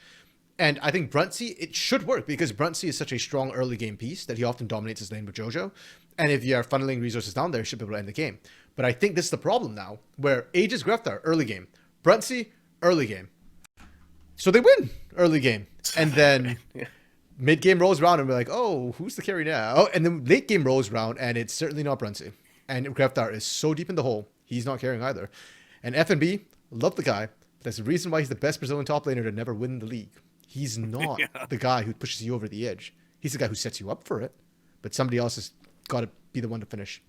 And I think Bruntsea, it should work because Bruntsea is such a strong early game piece that he often dominates his lane with Jojo. And if you are funneling resources down there, you should be able to end the game. But I think this is the problem now, where Aegis, Grifter, early game. Bruntsea, early game. So they win early game. And then mid game rolls around and we're like, oh, who's the carry now? Oh, and then late game rolls around and it's certainly not Bruntsea. And Greftar is so deep in the hole, he's not carrying either. And FNB, love the guy. That's the reason why he's the best Brazilian top laner to never win the league. He's not the guy who pushes you over the edge. He's the guy who sets you up for it. But somebody else has got to be the one to finish.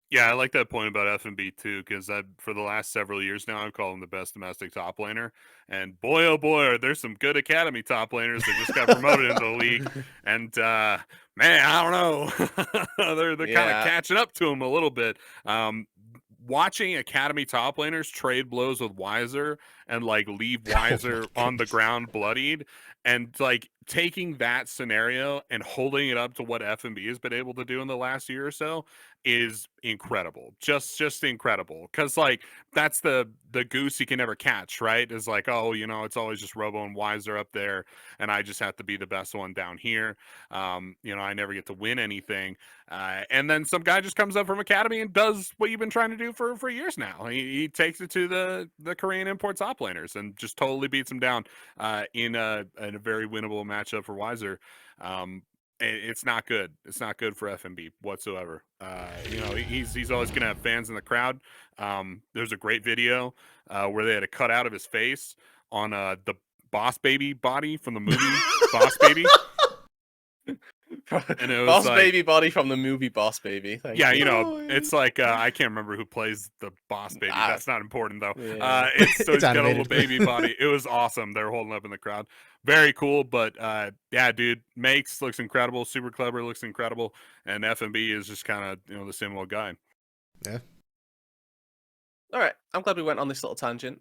Yeah, I like that point about FNB too, because for the last several years now, I've called him the best domestic top laner. And boy, oh boy, there's some good academy top laners that just got promoted into the league. And man, I don't know, they're kind of catching up to him a little bit. Watching academy top laners trade blows with Wiser and like leave Wiser on the ground bloodied, and like taking that scenario and holding it up to what FNB has been able to do in the last year or so is incredible. Just incredible. Because like that's the goose you can never catch, right? Is like, oh, you know, it's always just Robo and Wiser up there, and I just have to be the best one down here. You know, I never get to win anything. And then some guy just comes up from academy and does what you've been trying to do for years now. He takes it to the Korean import top laners and just totally beats them down in a very winnable matchup for Wiser. It's not good. It's not good for FNB whatsoever. You know, he's always going to have fans in the crowd. There's a great video where they had a cutout of his face on the Boss Baby body from the movie Boss Baby. And it was Boss Baby body from the movie Boss Baby. Thank you. You know, it's like I can't remember who plays the Boss Baby. That's not important though. Yeah. He's got a little baby body. It was awesome. They're holding up in the crowd. Very cool. But yeah, dude, Makes looks incredible. Super Clever looks incredible, and FNB is just kind of, you know, the same old guy. Yeah. All right. I'm glad we went on this little tangent.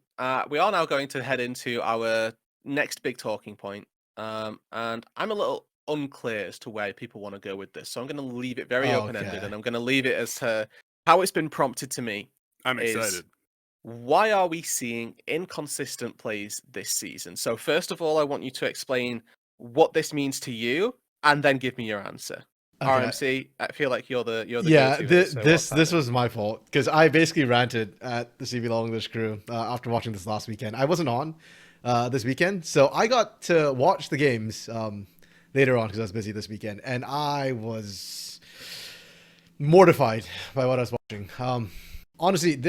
We are now going to head into our next big talking point. And I'm a little unclear as to where people want to go with this, so I'm going to leave it very open-ended, and I'm going to leave it as to how it's been prompted to me I'm is excited. why are we seeing inconsistent plays this season? So first of all, I want you to explain what this means to you, and then give me your answer. Okay. RMC, I feel like you're the Yeah, go-to. Here, so what's this happening? was my fault because I basically ranted at the CBLOL English crew after watching this last weekend. I wasn't on this weekend, so I got to watch the games later on because I was busy this weekend, and I was mortified by what I was watching. Honestly,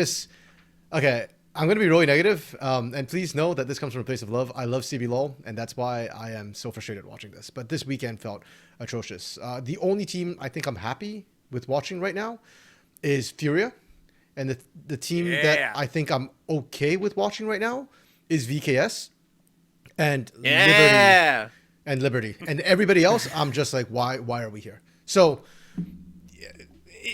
okay, I'm going to be really negative, and please know that this comes from a place of love. I love CBLOL, and that's why I am so frustrated watching this. But this weekend felt atrocious. The only team I think I'm happy with watching right now is Furia, and the team that I think I'm okay with watching right now is VKS and Liberty, and everybody else. I'm just like, why are we here? So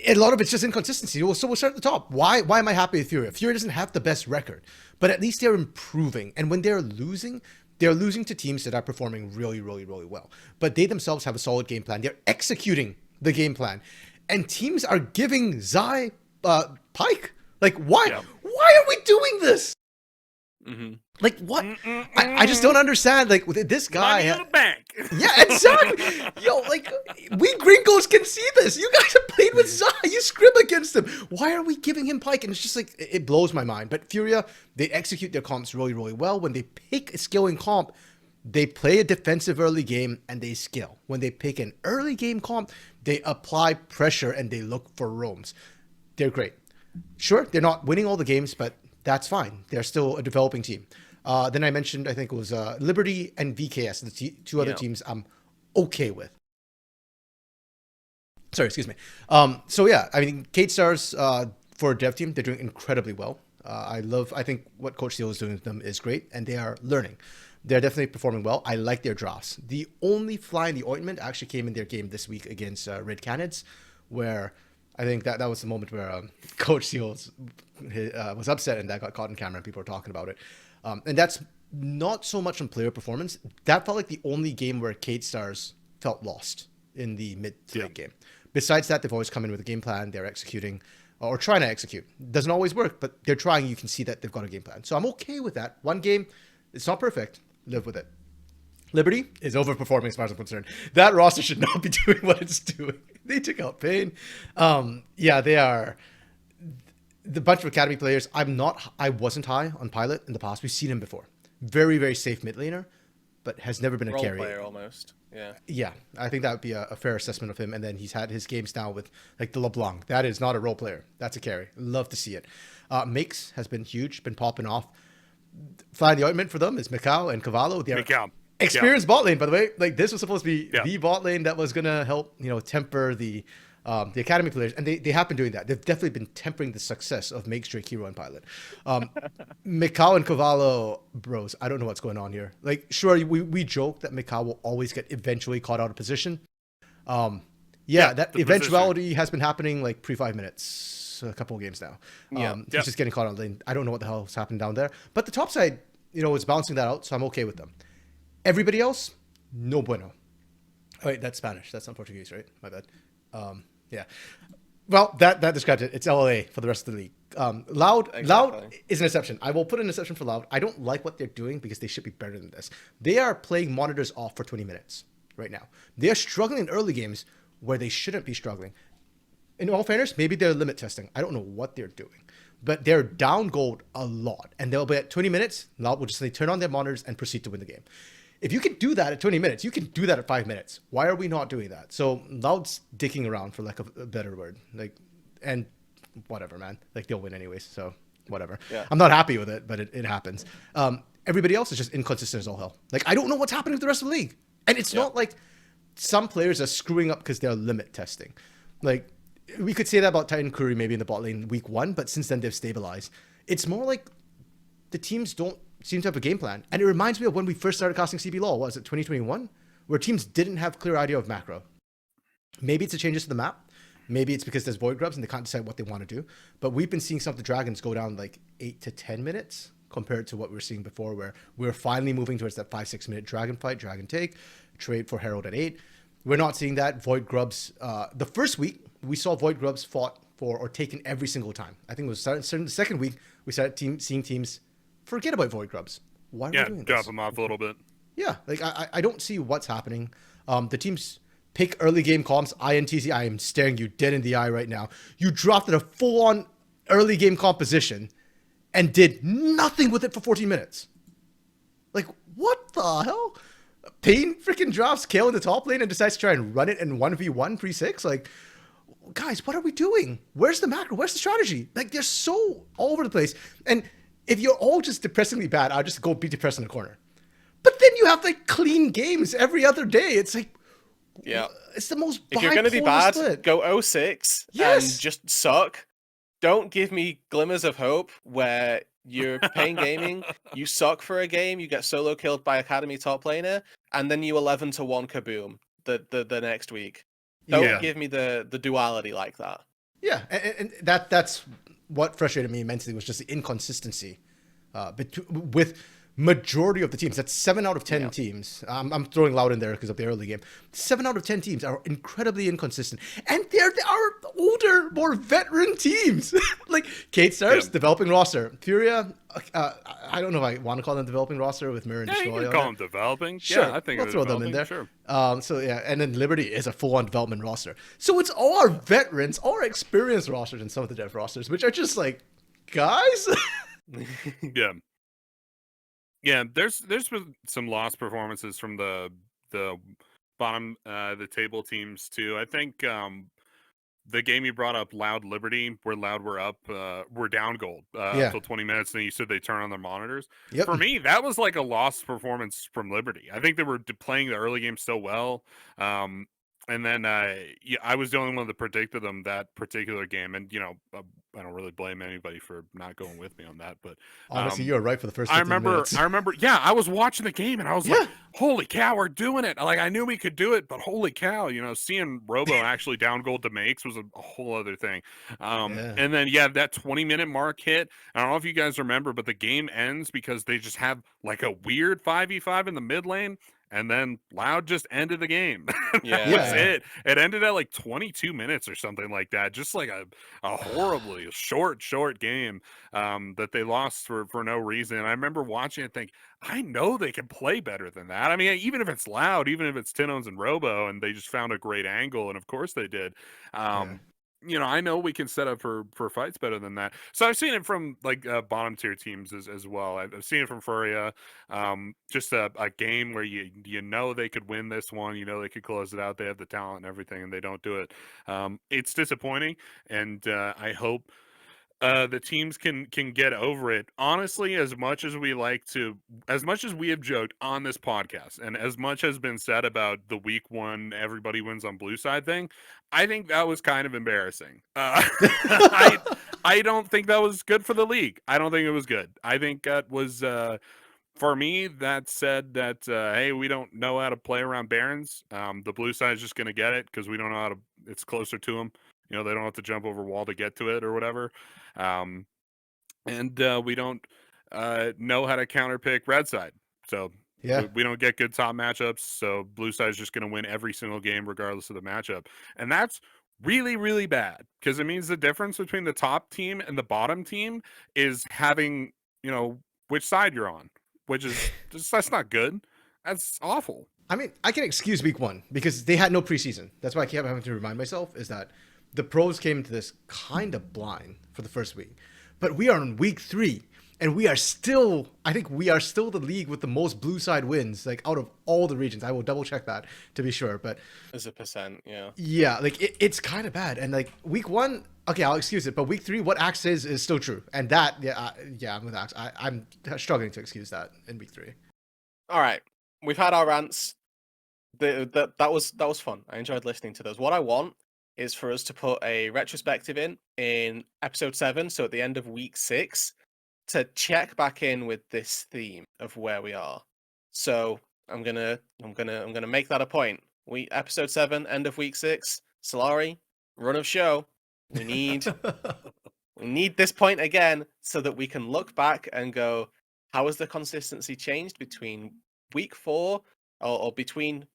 a lot of it's just inconsistency. So we'll start at the top. Why am I happy with Furia? Furia doesn't have the best record, but at least they're improving. And when they're losing to teams that are performing really, really, really well. But they themselves have a solid game plan. They're executing the game plan. And teams are giving Zai Pike. Like, why? Yeah. Why are we doing this? Mm-hmm. Like, what? I just don't understand. Like, with this guy. Money in the bank. Yeah, exactly. Yo, like, we gringos can see this. You guys have played with Zai. You scrim against him. Why are we giving him Pike? And it's just like, it blows my mind. But Furia, they execute their comps really, really well. When they pick a skilling comp, they play a defensive early game and they skill. When they pick an early game comp, they apply pressure and they look for roams. They're great. Sure, they're not winning all the games, but that's fine. They're still a developing team. Then I mentioned, I think it was Liberty and VKS, the two other teams I'm okay with. Sorry, excuse me. So yeah, I mean, Kate Stars for a dev team, they're doing incredibly well. I think what Coach SeeEl is doing with them is great, and they are learning. They're definitely performing well. I like their drafts. The only fly in the ointment actually came in their game this week against Red Canids, where I think that was the moment where Coach SeeEl was upset and that got caught on camera and people were talking about it. And that's not so much on player performance. That felt like the only game where Kate Stars felt lost in the mid to late game. Besides that, they've always come in with a game plan. They're executing or trying to execute. Doesn't always work, but they're trying. You can see that they've got a game plan. So I'm okay with that. One game, it's not perfect. Live with it. Liberty is overperforming as far as I'm concerned. That roster should not be doing what it's doing. They took out Pain. Yeah, they are the bunch of academy players. I wasn't high on Pilot in the past. We've seen him before. Very, very safe mid laner, but has never been a Role carry. player almost. Yeah. Yeah, I think that would be a fair assessment of him. And then he's had his games now with like the LeBlanc. That is not a role player. That's a carry. Love to see it. Makes has been huge, been popping off. Fly in the ointment for them is Mikau and Cavallo. They're experienced bot lane, by the way. Like this was supposed to be the bot lane that was gonna help, temper the academy players, and they have been doing that. They've definitely been tempering the success of Make, Drake, Hero, and Pilot. Mikau and Cavallo, bros, I don't know what's going on here. Like, sure, we joke that Mikau will always get eventually caught out of position. That eventuality has been happening like pre 5 minutes. A couple of games now. He's just getting caught on lane. I don't know what the hell's happened down there. But the top side, is balancing that out, so I'm okay with them. Everybody else, no bueno. Oh, wait, that's Spanish. That's not Portuguese, right? My bad. Yeah. Well, that describes it. It's LLA for the rest of the league. Loud is an exception. I will put an exception for Loud. I don't like what they're doing because they should be better than this. They are playing monitors off for 20 minutes right now. They are struggling in early games where they shouldn't be struggling. In all fairness, maybe they're limit testing. I don't know what they're doing. But they're down gold a lot. And they'll be at 20 minutes. Loud will just say turn on their monitors and proceed to win the game. If you can do that at 20 minutes, you can do that at 5 minutes. Why are we not doing that? So Loud's dicking around, for lack of a better word. And whatever, man. They'll win anyways. So whatever. Yeah. I'm not happy with it, but it happens. Everybody else is just inconsistent as all hell. I don't know what's happening with the rest of the league. And it's not like some players are screwing up because they're limit testing. We could say that about Titan Curry maybe in the bot lane week 1, but since then they've stabilized. It's more like the teams don't seem to have a game plan. And it reminds me of when we first started casting CBLOL. What was it, 2021? Where teams didn't have clear idea of macro. Maybe it's the changes to the map. Maybe it's because there's void grubs and they can't decide what they want to do. But we've been seeing some of the dragons go down 8 to 10 minutes compared to what we were seeing before, where we're finally moving towards that 5-6 minute dragon fight, dragon take, trade for Herald at 8. We're not seeing that. Void grubs. The first week, we saw void grubs fought for or taken every single time. I think it was starting the second week, we started seeing teams forget about Void Grubs. Why are we doing drop this? them off a little bit. Yeah, like I don't see what's happening. The teams pick early game comps. INTZ, I am staring you dead in the eye right now. You drafted a full-on early game composition and did nothing with it for 14 minutes. Like, what the hell? Pain freaking drafts Kale in the top lane and decides to try and run it in 1v1 pre-6? Like, guys, what are we doing? Where's the macro? Where's the strategy? Like, they're so all over the place. And if you're all just depressingly bad, I'll just go be depressed in the corner. But then you have, like, clean games every other day. It's like, yeah, it's the most If you're going to be bad, split. go 06 Yes. and just suck. Don't give me glimmers of hope where you're paying gaming, you suck for a game, you get solo killed by Academy top laner, and then you 11-1 KaBuM the next week. Don't give me the duality like that. Yeah, and that's what frustrated me immensely was just the inconsistency with majority of the teams. That's 7 out of 10 teams. I'm throwing Loud in there because of the early game. 7 out of 10 teams are incredibly inconsistent, and they are older, more veteran teams. Like K-Stars, developing roster. Furia, I don't know if I want to call them developing roster with Mirror and Yeah, you can call them developing. Sure, Yeah, I think we'll throw them in there. Sure. So yeah, and then Liberty is a full-on development roster. So it's all our veterans, all our experienced rosters, and some of the dev rosters, which are just like, guys. Yeah. Yeah, there's been some lost performances from the bottom the table teams too. I think the game you brought up, Loud Liberty, where Loud were up, were down gold until 20 minutes, and you said they turn on their monitors. Yep. For me, that was like a lost performance from Liberty. I think they were playing the early game so well. And then I was the only one that predicted them that particular game. And, I don't really blame anybody for not going with me on that. But honestly, you were right for the first 15 minutes. I remember, I was watching the game and I was like, holy cow, we're doing it. Like, I knew we could do it, but holy cow, seeing Robo actually down gold to makes was a whole other thing. And then, that 20-minute mark hit. I don't know if you guys remember, but the game ends because they just have like a weird 5v5 in the mid lane. And then Loud just ended the game. That was it. It ended at like 22 minutes or something like that. Just like a horribly short game that they lost for no reason. And I remember watching it and think, I know they can play better than that. I mean, even if it's Loud, even if it's Tinones and Robo, and they just found a great angle, and of course they did. I know we can set up for fights better than that. So I've seen it from like bottom tier teams as well. I've seen it from Furia. Just a game where you know they could win this one. You know they could close it out. They have the talent and everything, and they don't do it. It's disappointing, and I hope the teams can get over it. Honestly, as much as we have joked on this podcast, and as much has been said about the week 1 everybody wins on blue side thing, I think that was kind of embarrassing. I don't think that was good for the league. I don't think it was good. I think that was for me, that said that hey, we don't know how to play around Barons. The blue side is just going to get it because we don't know how to. It's closer to them. They don't have to jump over wall to get to it or whatever. And we don't know how to counterpick red side. So we don't get good top matchups. So blue side is just going to win every single game regardless of the matchup. And that's really, really bad because it means the difference between the top team and the bottom team is having, which side you're on, which is that's not good. That's awful. I mean, I can excuse week 1 because they had no preseason. That's why I keep having to remind myself is that the pros came into this kind of blind for the first week. But we are in week 3, and I think we are still the league with the most blue side wins, like out of all the regions. I will double check that to be sure. But as a percent, yeah, like it's kind of bad. And like week 1, okay, I'll excuse it. But week 3, what Axe says is still true. And that, I'm with Axe. I'm struggling to excuse that in week 3. All right, we've had our rants. That was fun. I enjoyed listening to those. What I want is for us to put a retrospective in episode 7, so at the end of week 6, to check back in with this theme of where we are. So I'm gonna make that a point. Episode 7, end of week 6, Solari, run of show. We need this point again so that we can look back and go, how has the consistency changed between week 4 or between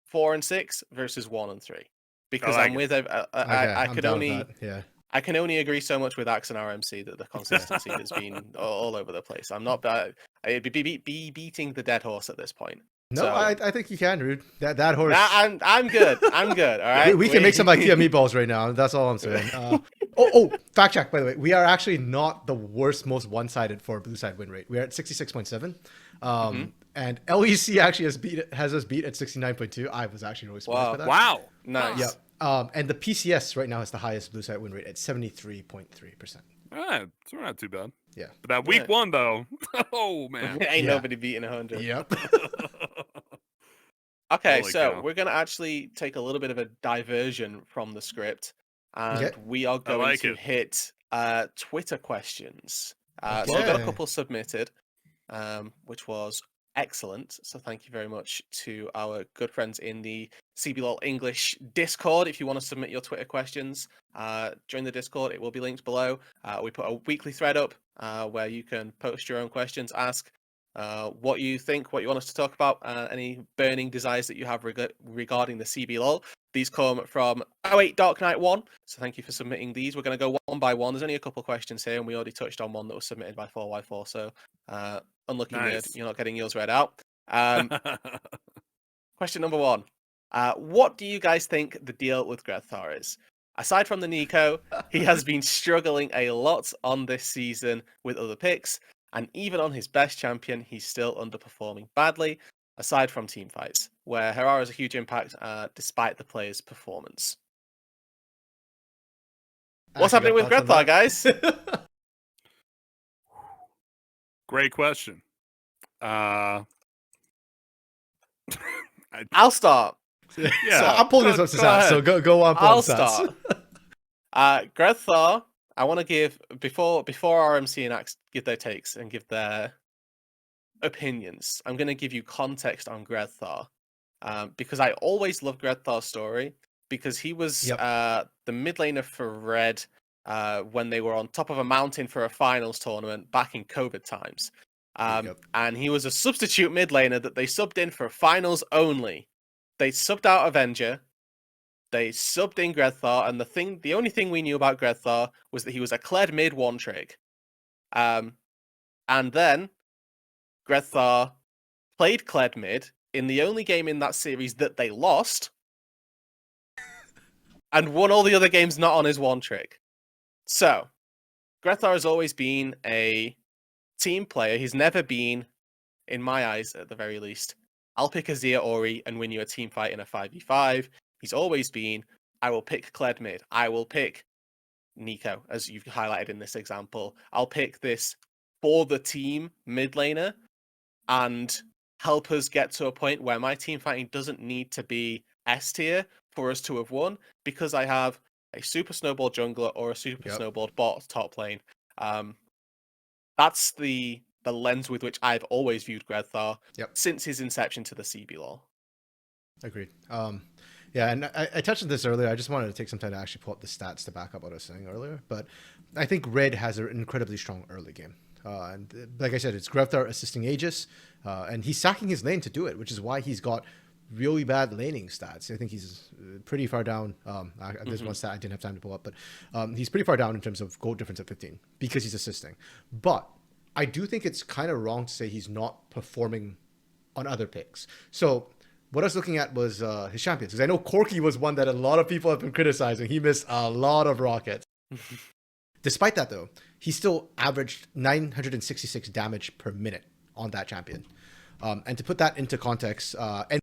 4 and 6 versus 1 and 3? Because I could only I can only agree so much with Axe and RMC that the consistency has been all over the place. I'm not I'd be beating the dead horse at this point. No, So, I think you can, Rude. That horse. I'm good. I'm good. All right. We can make some IKEA meatballs right now. That's all I'm saying. Fact check, by the way. We are actually not the worst, most one-sided for blue side win rate. We are at 66.7. And LEC actually has us beat at 69.2. I was actually really surprised by that. Wow. Nice. Yep. And the PCS right now has the highest blue side win rate at 73.3%. Alright, so we're not too bad. Yeah. But that week one though, oh man. Ain't nobody beating 100. Yep. Okay, Holy so cow. we're going to actually take a little bit of a diversion from the script, and Okay. we are going like to it. hit Twitter questions. So we got a Okay. couple submitted, which was excellent. So thank you very much to our good friends in the CBLOL English Discord. If you want to submit your Twitter questions, join the Discord. It will be linked below. We put a weekly thread up where you can post your own questions, ask what you think, what you want us to talk about, any burning desires that you have regarding the CBLOL. These come from 08 Dark Knight 1, so thank you for submitting these. We're going to go one by one. There's only a couple of questions here, and we already touched on one that was submitted by 4x4, so unlucky nerd, Nice. you're not getting yours read out. Question number 1. What do you guys think the deal with Grethar is? Aside from the Nico, he has been struggling a lot on this season with other picks, and even on his best champion, he's still underperforming badly, aside from team fights, where Herrera has a huge impact despite the player's performance. What's happening with Grethar, guys? Great question. I'll start. Yeah, So I'm pulling this up to Sats, so go on. I'll start. Grethar, I want to give, before RMC and Axe give their takes and give their opinions, I'm going to give you context on Grethar, because I always loved Grethar's story, because he was the mid laner for Red when they were on top of a mountain for a finals tournament back in COVID times. And he was a substitute mid laner that they subbed in for finals only. They subbed out Avenger, they subbed in Grethar, and the only thing we knew about Grethar was that he was a Kled mid one trick. And then Grethar played Kled mid in the only game in that series that they lost, and won all the other games not on his one trick. So, Grethar has always been a team player. He's never been, in my eyes at the very least, I'll pick a Zia Ori and win you a team fight in a 5v5. He's always been, I will pick Kled mid. I will pick Nico, as you've highlighted in this example. I'll pick this for the team mid laner and help us get to a point where my team fighting doesn't need to be S tier for us to have won, because I have a super snowball jungler or a super snowball bot top lane. That's the lens with which I've always viewed Grethar since his inception to the CBLOL. Agreed. Yeah, and I touched on this earlier. I just wanted to take some time to actually pull up the stats to back up what I was saying earlier. But I think Red has an incredibly strong early game. And like I said, it's Grethar assisting Aegis, and he's sacking his lane to do it, which is why he's got really bad laning stats. I think he's pretty far down. There's one stat I didn't have time to pull up, but he's pretty far down in terms of gold difference at 15 because he's assisting. But I do think it's kind of wrong to say he's not performing on other picks. So what I was looking at was his champions, because I know Corki was one that a lot of people have been criticizing. He missed a lot of rockets. Despite that, though, he still averaged 966 damage per minute on that champion. And to put that into context, and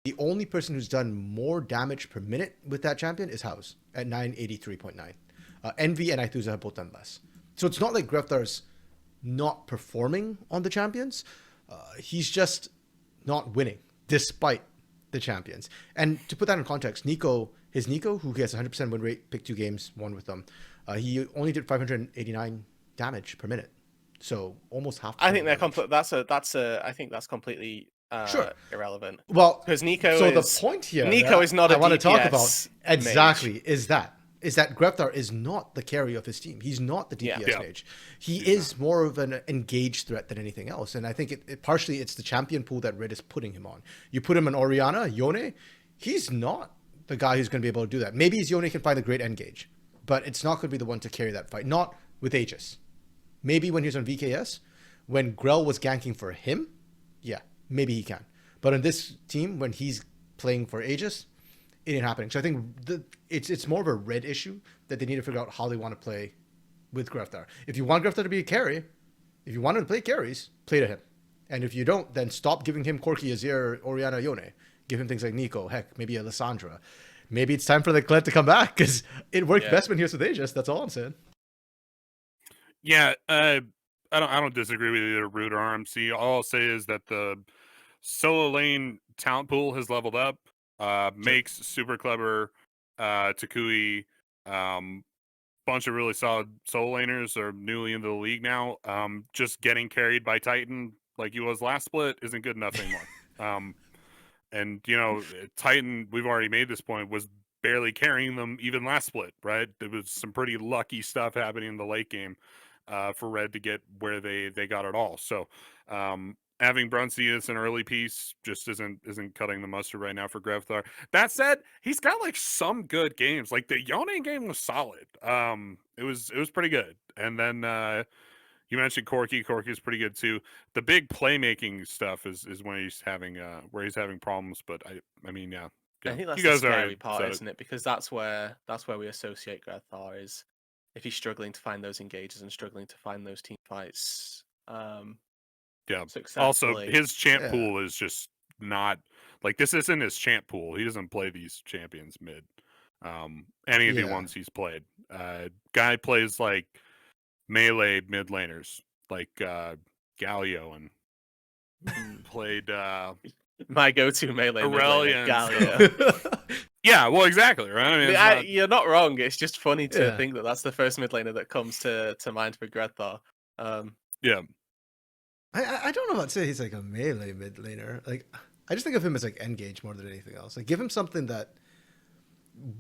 the only person who's done more damage per minute with that champion is House at 983.9. Envy and Aithuza have both done less. So it's not like Greftar's not performing on the champions. He's just not winning despite the champions. And to put that in context, Nico, who has 100% win rate, picked 2 games, won with them. He only did 589 damage per minute. So almost half. I think I think that's completely irrelevant. Well, because Nico. So is, the point here, Nico is not. I want to talk about exactly mage. is that Greftar is not the carry of his team. He's not the DPS mage. He is more of an engaged threat than anything else. And I think partially it's the champion pool that Red is putting him on. You put him on Orianna, Yone, he's not the guy who's going to be able to do that. Maybe Yone can find a great engage, but it's not going to be the one to carry that fight. Not with Aegis. Maybe when he was on VKS, when Grell was ganking for him, yeah, maybe he can. But on this team, when he's playing for Aegis, it ain't happening. So I think it's more of a red issue that they need to figure out how they want to play with Greftar. If you want Greftar to be a carry, if you want him to play carries, play to him. And if you don't, then stop giving him Corki, Azir, Orianna, Yone. Give him things like Nico, heck, maybe a Lissandra. Maybe it's time for the Kled to come back because it worked best when he was with Aegis. That's all I'm saying. Yeah, I don't disagree with either Root or RMC. All I'll say is that the solo lane talent pool has leveled up. Makes super clever Takui, bunch of really solid solo laners are newly into the league now. Just getting carried by Titan like he was last split isn't good enough anymore. And Titan, we've already made this point, was barely carrying them even last split, right? There was some pretty lucky stuff happening in the late game for Red to get where they got it all. So having Brunsey as an early piece just isn't cutting the mustard right now for Greftar. That said, he's got like some good games. Like the Yone game was solid. It was pretty good. And then you mentioned Corki. Corki is pretty good too. The big playmaking stuff is when he's having problems. But I mean, yeah. I think that's you the guys scary are, part, so, isn't it? Because that's where we associate Grethar is if he's struggling to find those engages and struggling to find those team fights. Yeah. Successfully. Also, his champ pool is just not like this. Isn't his champ pool? He doesn't play these champions mid. Any of the ones he's played. Guy plays like melee mid laners like Galio and played my go-to melee Aurelian Galio. Yeah, well, exactly, right? I mean, you're not wrong. It's just funny to think that that's the first mid laner that comes to mind for Grethar. Yeah. I don't know about to say he's like a melee mid laner. Like I just think of him as like engage more than anything else. Like give him something that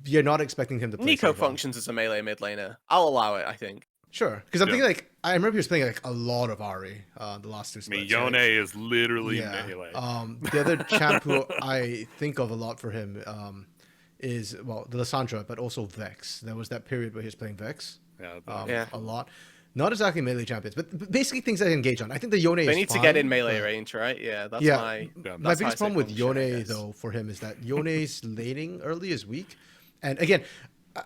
you're not expecting him to play. Nico functions as a melee mid laner. I'll allow it, I think. Sure, because I'm thinking like I remember he was playing like a lot of Ari the last two splits. Yone is literally melee. The other champ who I think of a lot for him is the Lissandra, but also Vex. There was that period where he was playing Vex. A lot. Not exactly melee champions, but basically things I engage on. I think the Yone they is need fine, to get in melee range, right? Yeah, that's my biggest problem with Yone though for him is that Yone's laning early is weak, and again.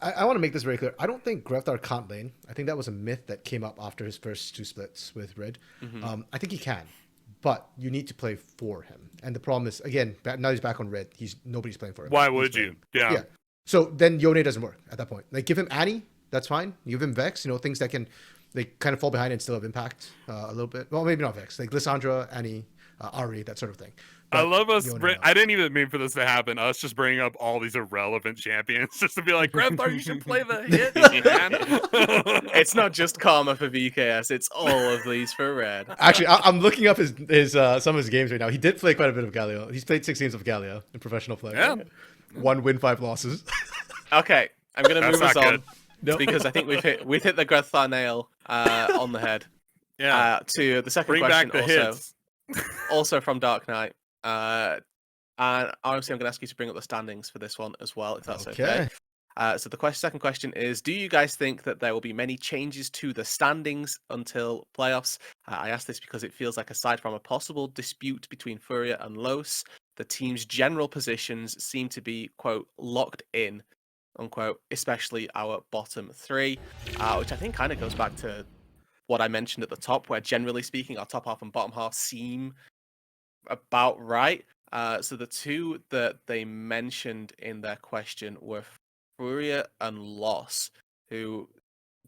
I want to make this very clear. I don't think Greftar can't lane. I think that was a myth that came up after his first two splits with Red. I think he can, but you need to play for him. And the problem is, again, now he's back on Red. Nobody's playing for him. Why would you? Yeah. So then Yone doesn't work at that point. Like give him Annie, that's fine. Give him Vex, things that can kind of fall behind and still have impact a little bit. Well, maybe not Vex. Like Lissandra, Annie, Ari, that sort of thing. But I love us. I didn't even mean for this to happen. Us just bringing up all these irrelevant champions just to be like, Greftar, you should play the hit, man. It's not just Karma for VKS. It's all of these for Red. Actually, I'm looking up his some of his games right now. He did play quite a bit of Galio. He's played 6 games of Galio in professional play. Yeah. 1 win, 5 losses. Okay, I'm gonna move us on No. because I think we've hit the Grethar nail on the head. Yeah. To the second Bring question, back the hits. also from Dark Knight. And obviously, I'm going to ask you to bring up the standings for this one as well, if that's okay. So the second question is, do you guys think that there will be many changes to the standings until playoffs? I ask this because it feels like aside from a possible dispute between Furia and Los, the team's general positions seem to be, quote, locked in, unquote, especially our bottom three, which I think kind of goes back to what I mentioned at the top, where generally speaking, our top half and bottom half seem about right. So the two that they mentioned in their question were Furia and Loss, who,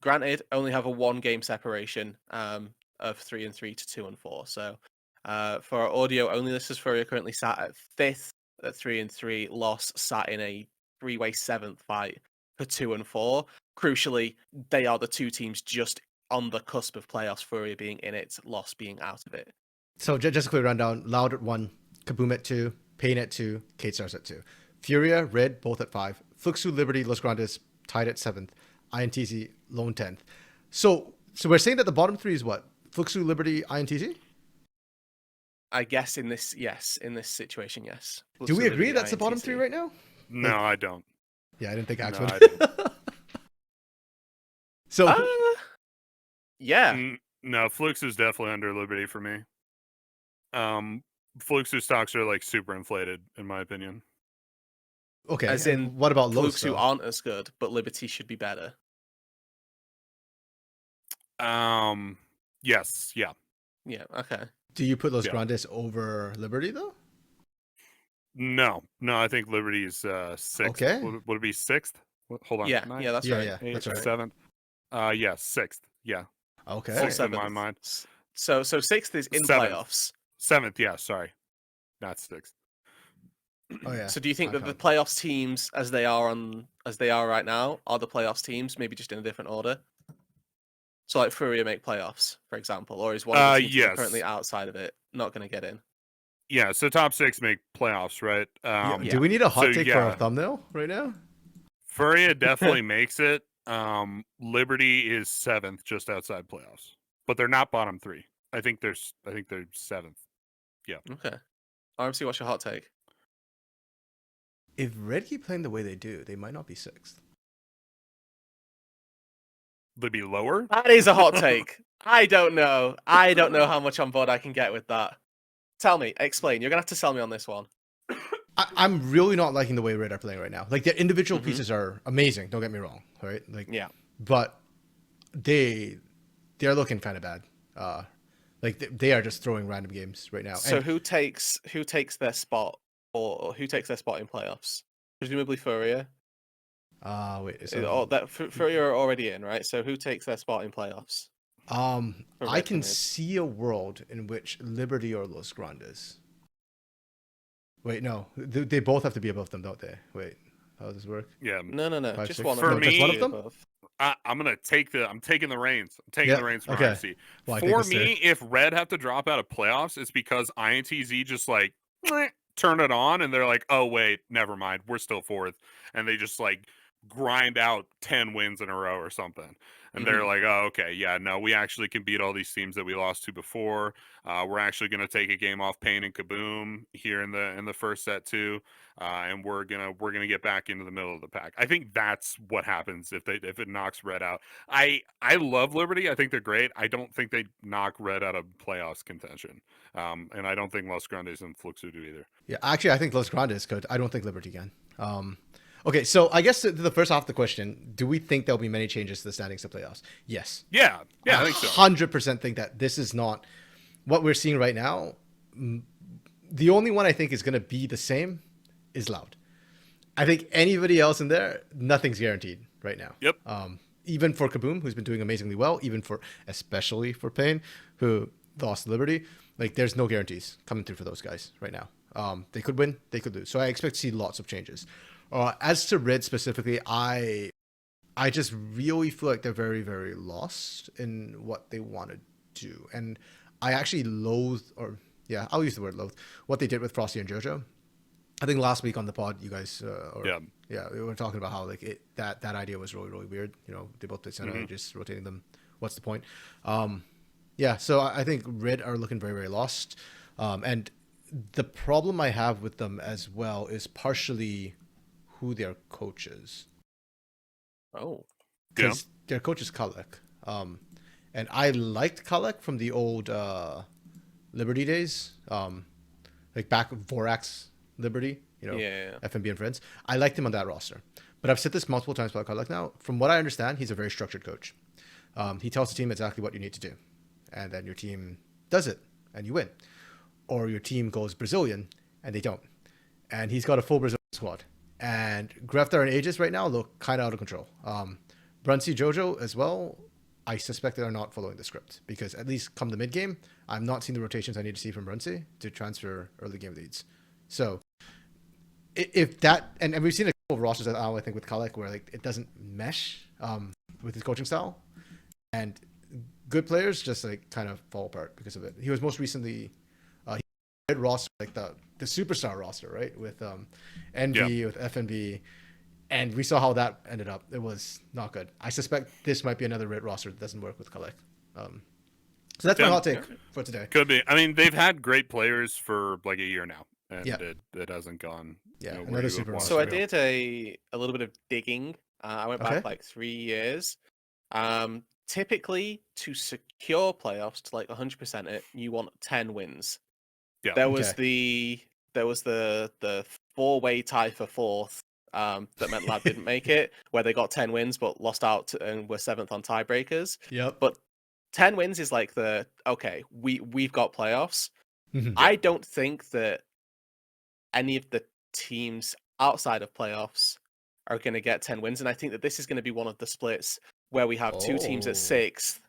granted, only have a 1 game separation of 3 and 3 to 2 and 4. So for our audio only listeners, Furia currently sat at 5th at 3 and 3. Loss sat in a 3-way 7th fight for 2 and 4. Crucially, they are the two teams just on the cusp of playoffs. Furia being in it, Loss being out of it. So just a quick rundown. Loud at 1, KaBuM at 2, Pain at 2, K-Stars at 2. Furia, Red, both at 5. Fluxu, Liberty, Los Grandes, tied at 7th. INTZ, lone 10th. So we're saying that the bottom 3 is what? Fluxu, Liberty, INTZ? I guess in this situation, yes. Do we agree that's the bottom 3 right now? No, Like- I don't. Yeah, I didn't think Axe No, would. I don't. So Uh, yeah. No, Flukes is definitely under Liberty for me. Flukes' stocks are like super inflated, in my opinion. okay, As and in what about Los? Flukes who aren't as good, but Liberty should be better. Yes, yeah. Yeah, okay. Do you put Los Yeah. Grandes over Liberty though? No, I think Liberty is sixth. Okay. Would it be sixth? Hold on. Yeah, Ninth, yeah, that's Yeah, right. yeah, eighth, that's right. seventh. Yeah, sixth. Yeah, Okay. Or Sixth in my seventh. mind. So sixth is in Seventh. playoffs. Seventh. Yeah, sorry, not sixth. Oh yeah. So do you think that the Icon. playoffs teams, as they are right now, are the playoffs teams, maybe just in a different order? So like Furia make playoffs, for example, or is one of the teams that are Yes. currently outside of it not going to get in? Yeah, so top six make playoffs, right? Yeah, yeah. do we need a hot so, take for yeah. our thumbnail right now? Furia definitely makes it. Liberty is seventh, just outside playoffs, but they're not bottom three. I think they're seventh. Okay. RMC, what's your hot take? If Red keep playing the way they do, they might not be sixth. They'd be lower. That is a hot take. I don't know. I don't know how much on board I can get with that. Tell me, explain. You're going to have to sell me on this one. I'm really not liking the way Red are playing right now. Like their individual Mhm. pieces are amazing. Don't get me wrong, right? Like Yeah. but they're looking kind of bad. Like they are just throwing random games right now. So And, who takes their spot, or who takes their spot in playoffs? Presumably Furia. wait. Furia are already in, right? So who takes their spot in playoffs? for I Red can to mid? see a world in which Liberty or Los Grandes. Wait, no, they both have to be above them, don't they? Wait, how does this work? Yeah, No. Five, Just six. one. For of them. me- Just one of them? Above. I'm taking the reins. I'm taking Yeah, the reins from okay. RMC. Well, I think For this too. me, if Red have to drop out of playoffs, it's because INTZ just like turn it on and they're like, oh wait, never mind, we're still fourth, and they just like grind out 10 wins in a row or something, and they're like, oh okay, yeah, no, we actually can beat all these teams that we lost to before. We're actually gonna take a game off Pain and KaBuM here in the first set too. And we're gonna get back into the middle of the pack. I think that's what happens if it knocks Red out. I love Liberty. I think they're great. I don't think they knock Red out of playoffs contention. And I don't think Los Grandes and Flux do either. Yeah, actually, I think Los Grandes could. I don't think Liberty can. Okay, so I guess to the first half of the question, do we think there'll be many changes to the standings to playoffs? Yes. Yeah, I think so. 100% think that this is not what we're seeing right now. The only one I think is going to be the same is Loud. I think anybody else in there, nothing's guaranteed right now. Yep. Even for KaBuM, who's been doing amazingly well, especially for Pain, who lost Liberty, like there's no guarantees coming through for those guys right now. They could win, they could lose. So I expect to see lots of changes. As to Red specifically, I just really feel like they're very, very lost in what they want to do. And I actually I'll use the word loathe, what they did with Frosty and JoJo. I think last week on the pod, you guys, we were talking about how like that idea was really, really weird. You know, they both play center, just rotating them. What's the point? So I think Red are looking very, very lost. And the problem I have with them as well is partially who their coach is. Oh. Because their coach is Kalek. And I liked Kalek from the old Liberty days. Like back Vorax Liberty, FNB and friends. I liked him on that roster. But I've said this multiple times about Kalek now. From what I understand, he's a very structured coach. He tells the team exactly what you need to do. And then your team does it and you win. Or your team goes Brazilian and they don't. And he's got a full Brazilian squad. And Greftar and Aegis right now look kind of out of control. Brunsey, Jojo as well, I suspect they are not following the script. Because at least come the mid-game, I'm not seeing the rotations I need to see from Brunsey to transfer early game leads. So if that, and we've seen a couple of rosters now, I think with Kalek, where like it doesn't mesh with his coaching style. And good players just like kind of fall apart because of it. He was most recently roster, like the superstar roster, right? With NV, with FNB, and we saw how that ended up. It was not good. I suspect this might be another Red roster that doesn't work with Kalek. So that's my hot take for today. Could be. I mean, they've had great players for like a year now, and Yeah. it hasn't gone. Yeah, where another you super would want So it I to go. did a little bit of digging. I went back Okay. like 3 years. Typically, to secure playoffs to like 100% it, you want 10 wins. Yeah. There was Okay. the 4-way tie for fourth. That meant Lad didn't make it, where they got 10 wins but lost out and were 7th on tiebreakers. Yep. But 10 wins is like we've got playoffs. Mhm. I don't think that any of the teams outside of playoffs are going to get 10 wins, and I think that this is going to be one of the splits where we have two teams at Oh. 6th.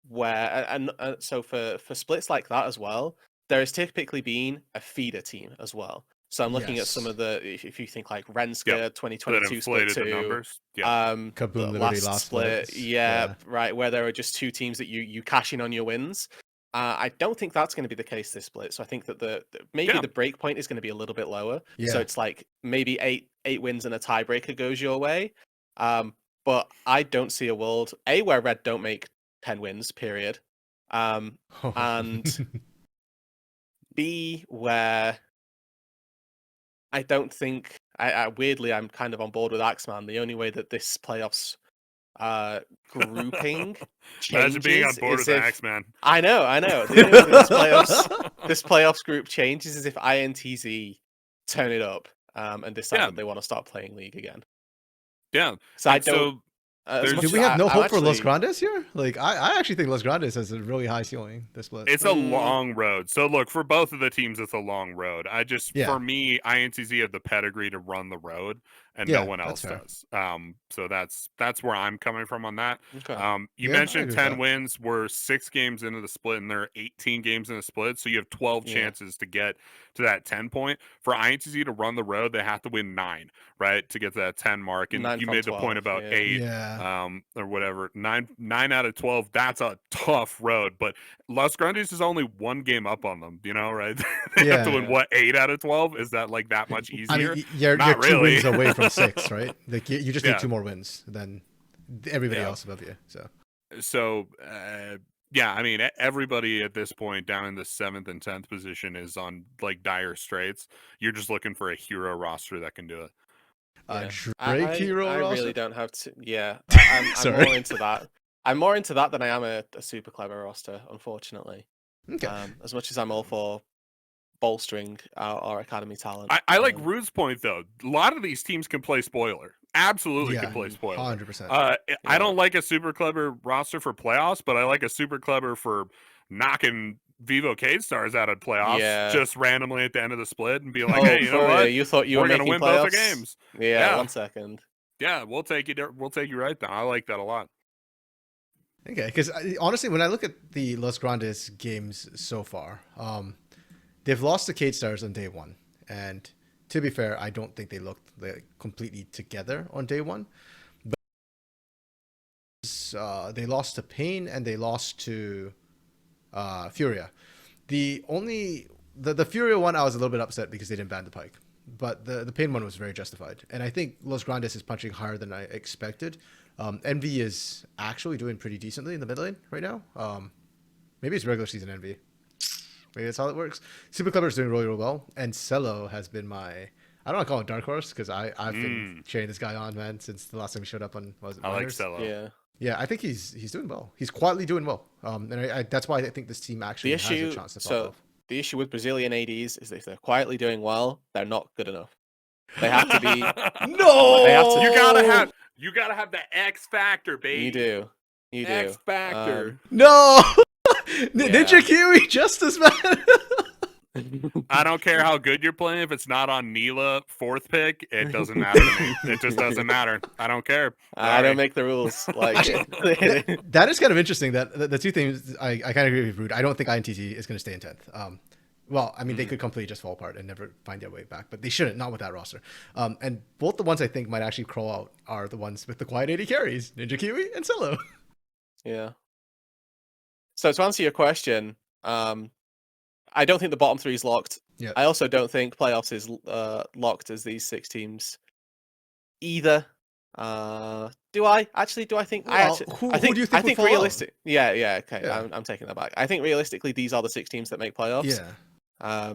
Where and so for splits like that as well, there has typically been a feeder team as well. So I'm looking at some Yes. of the if you think like Renska That 2022 split inflated the 2, numbers. Yeah. the KaBuM Liberty last split, split. yeah, right, where there are just two teams that you cash in on your wins. I don't think that's going to be the case this split. So I think that maybe Yeah. the break point is going to be a little bit lower. Yeah. So it's like maybe eight wins and a tiebreaker goes your way. But I don't see a world where Red don't make 10 wins, period. And B, where I don't think I weirdly I'm kind of on board with Axeman. The only way that this playoffs grouping Imagine being on changes board is with if Axeman. I know. The only way that this playoffs group changes is if INTZ turn it up and decide Yeah. that they want to start playing League again. Yeah. So I And don't. so As there's- much Do as we have no I'm hope for Los actually- Grandes here? Like, I actually think Los Grandes has a really high ceiling this split. it's a long road. So look, for both of the teams, it's a long road. Yeah. For me, INTZ have the pedigree to run the road, and Yeah, no one else that's does. So that's where I'm coming from on that. Okay. You Yeah, I mentioned agree with 10 that. wins. We're 6 games into the split, and there are 18 games in the split. So you have 12 Yeah. chances to get to that 10 point. For INTZ to run the road, they have to win 9, right, to get to that 10 mark. And 9 you from made the point 12, about yeah. 8, Yeah. or whatever. 9 out of 12. That's a tough road. But Los Grandes is only 1 game up on them. Right? They have to Yeah. win what, 8 out of 12? Is that like that much easier? I mean, you're Not 2 really. wins away from 6, right? Like, you just Yeah. need 2 more wins than everybody Yeah. else above you. So, yeah, I mean, everybody at this point down in the 7th and 10th position is on like dire straits. You're just looking for a hero roster that can do it. A Yeah. Drake hero I roster? really don't have to. Yeah, I'm Sorry. more into that. I'm more into that than I am a super clever roster, unfortunately. Okay. As much as I'm all for bolstering our academy talent. I like Rude's point though. A lot of these teams can play spoiler. Absolutely can play spoiler. 100%. I don't like a super clever roster for playoffs, but I like a super clever for knocking Vivo Cade Stars out of playoffs Yeah. just randomly at the end of the split and be like, Oh, hey, you know for real? what? You thought you We're were gonna making win playoffs? both the games. Yeah, Yeah. 1 second. Yeah, we'll take you. We'll take you right there. I like that a lot. Okay, because honestly, when I look at the Los Grandes games so far, they've lost to Cade Stars on day 1, and to be fair, I don't think they looked completely together on day 1. But they lost to Pain and they lost to Furia. The Furia one, I was a little bit upset because they didn't ban the Pike, but the Pain one was very justified, and I think Los Grandes is punching higher than I expected. Envy is actually doing pretty decently in the mid lane right now. Maybe it's regular season Envy. Maybe that's how it works. Super Clever is doing really, really well. And Cello has been I don't want to call it dark horse because I've been cheering this guy on, man, since the last time he showed up on, was it I like Minors? Cello. Yeah. Yeah, I think he's doing well. He's quietly doing well. And I that's why I think this team actually has a chance to pop off. The issue with Brazilian ADs is that if they're quietly doing well, they're not good enough. They have to be. No! They have to- You gotta have the X factor, baby. You do. X factor. No! Yeah. Ninja Kiwi Justice, man! I don't care how good you're playing. If it's not on Neela 4th pick, it doesn't matter to me. It just doesn't matter. I don't care. I don't make the rules. Like That is kind of interesting. That the two things I kind of agree with Rude. I don't think INTZ is going to stay in 10th. Well, I mean, they could completely just fall apart and never find their way back, but they shouldn't, not with that roster. And both the ones I think might actually crawl out are the ones with the quiet 80 carries, Ninja Kiwi and Cello. Yeah. So to answer your question, I don't think the bottom 3 is locked. Yeah. I also don't think playoffs is locked as these 6 teams either. Do I actually? Do I think? Well, who do you think I would think fall out? realistic. Yeah. Okay. Yeah. I'm taking that back. I think realistically, these are the 6 teams that make playoffs. Yeah.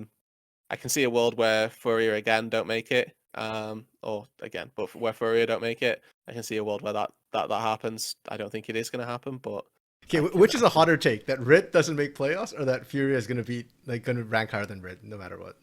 I can see a world where Furrier again don't make it. Or again, but where Furrier don't make it, I can see a world where that happens. I don't think it is going to happen, but Okay, which is a hotter take? That Rit doesn't make playoffs, or that Furia is going to rank higher than Rit no matter what?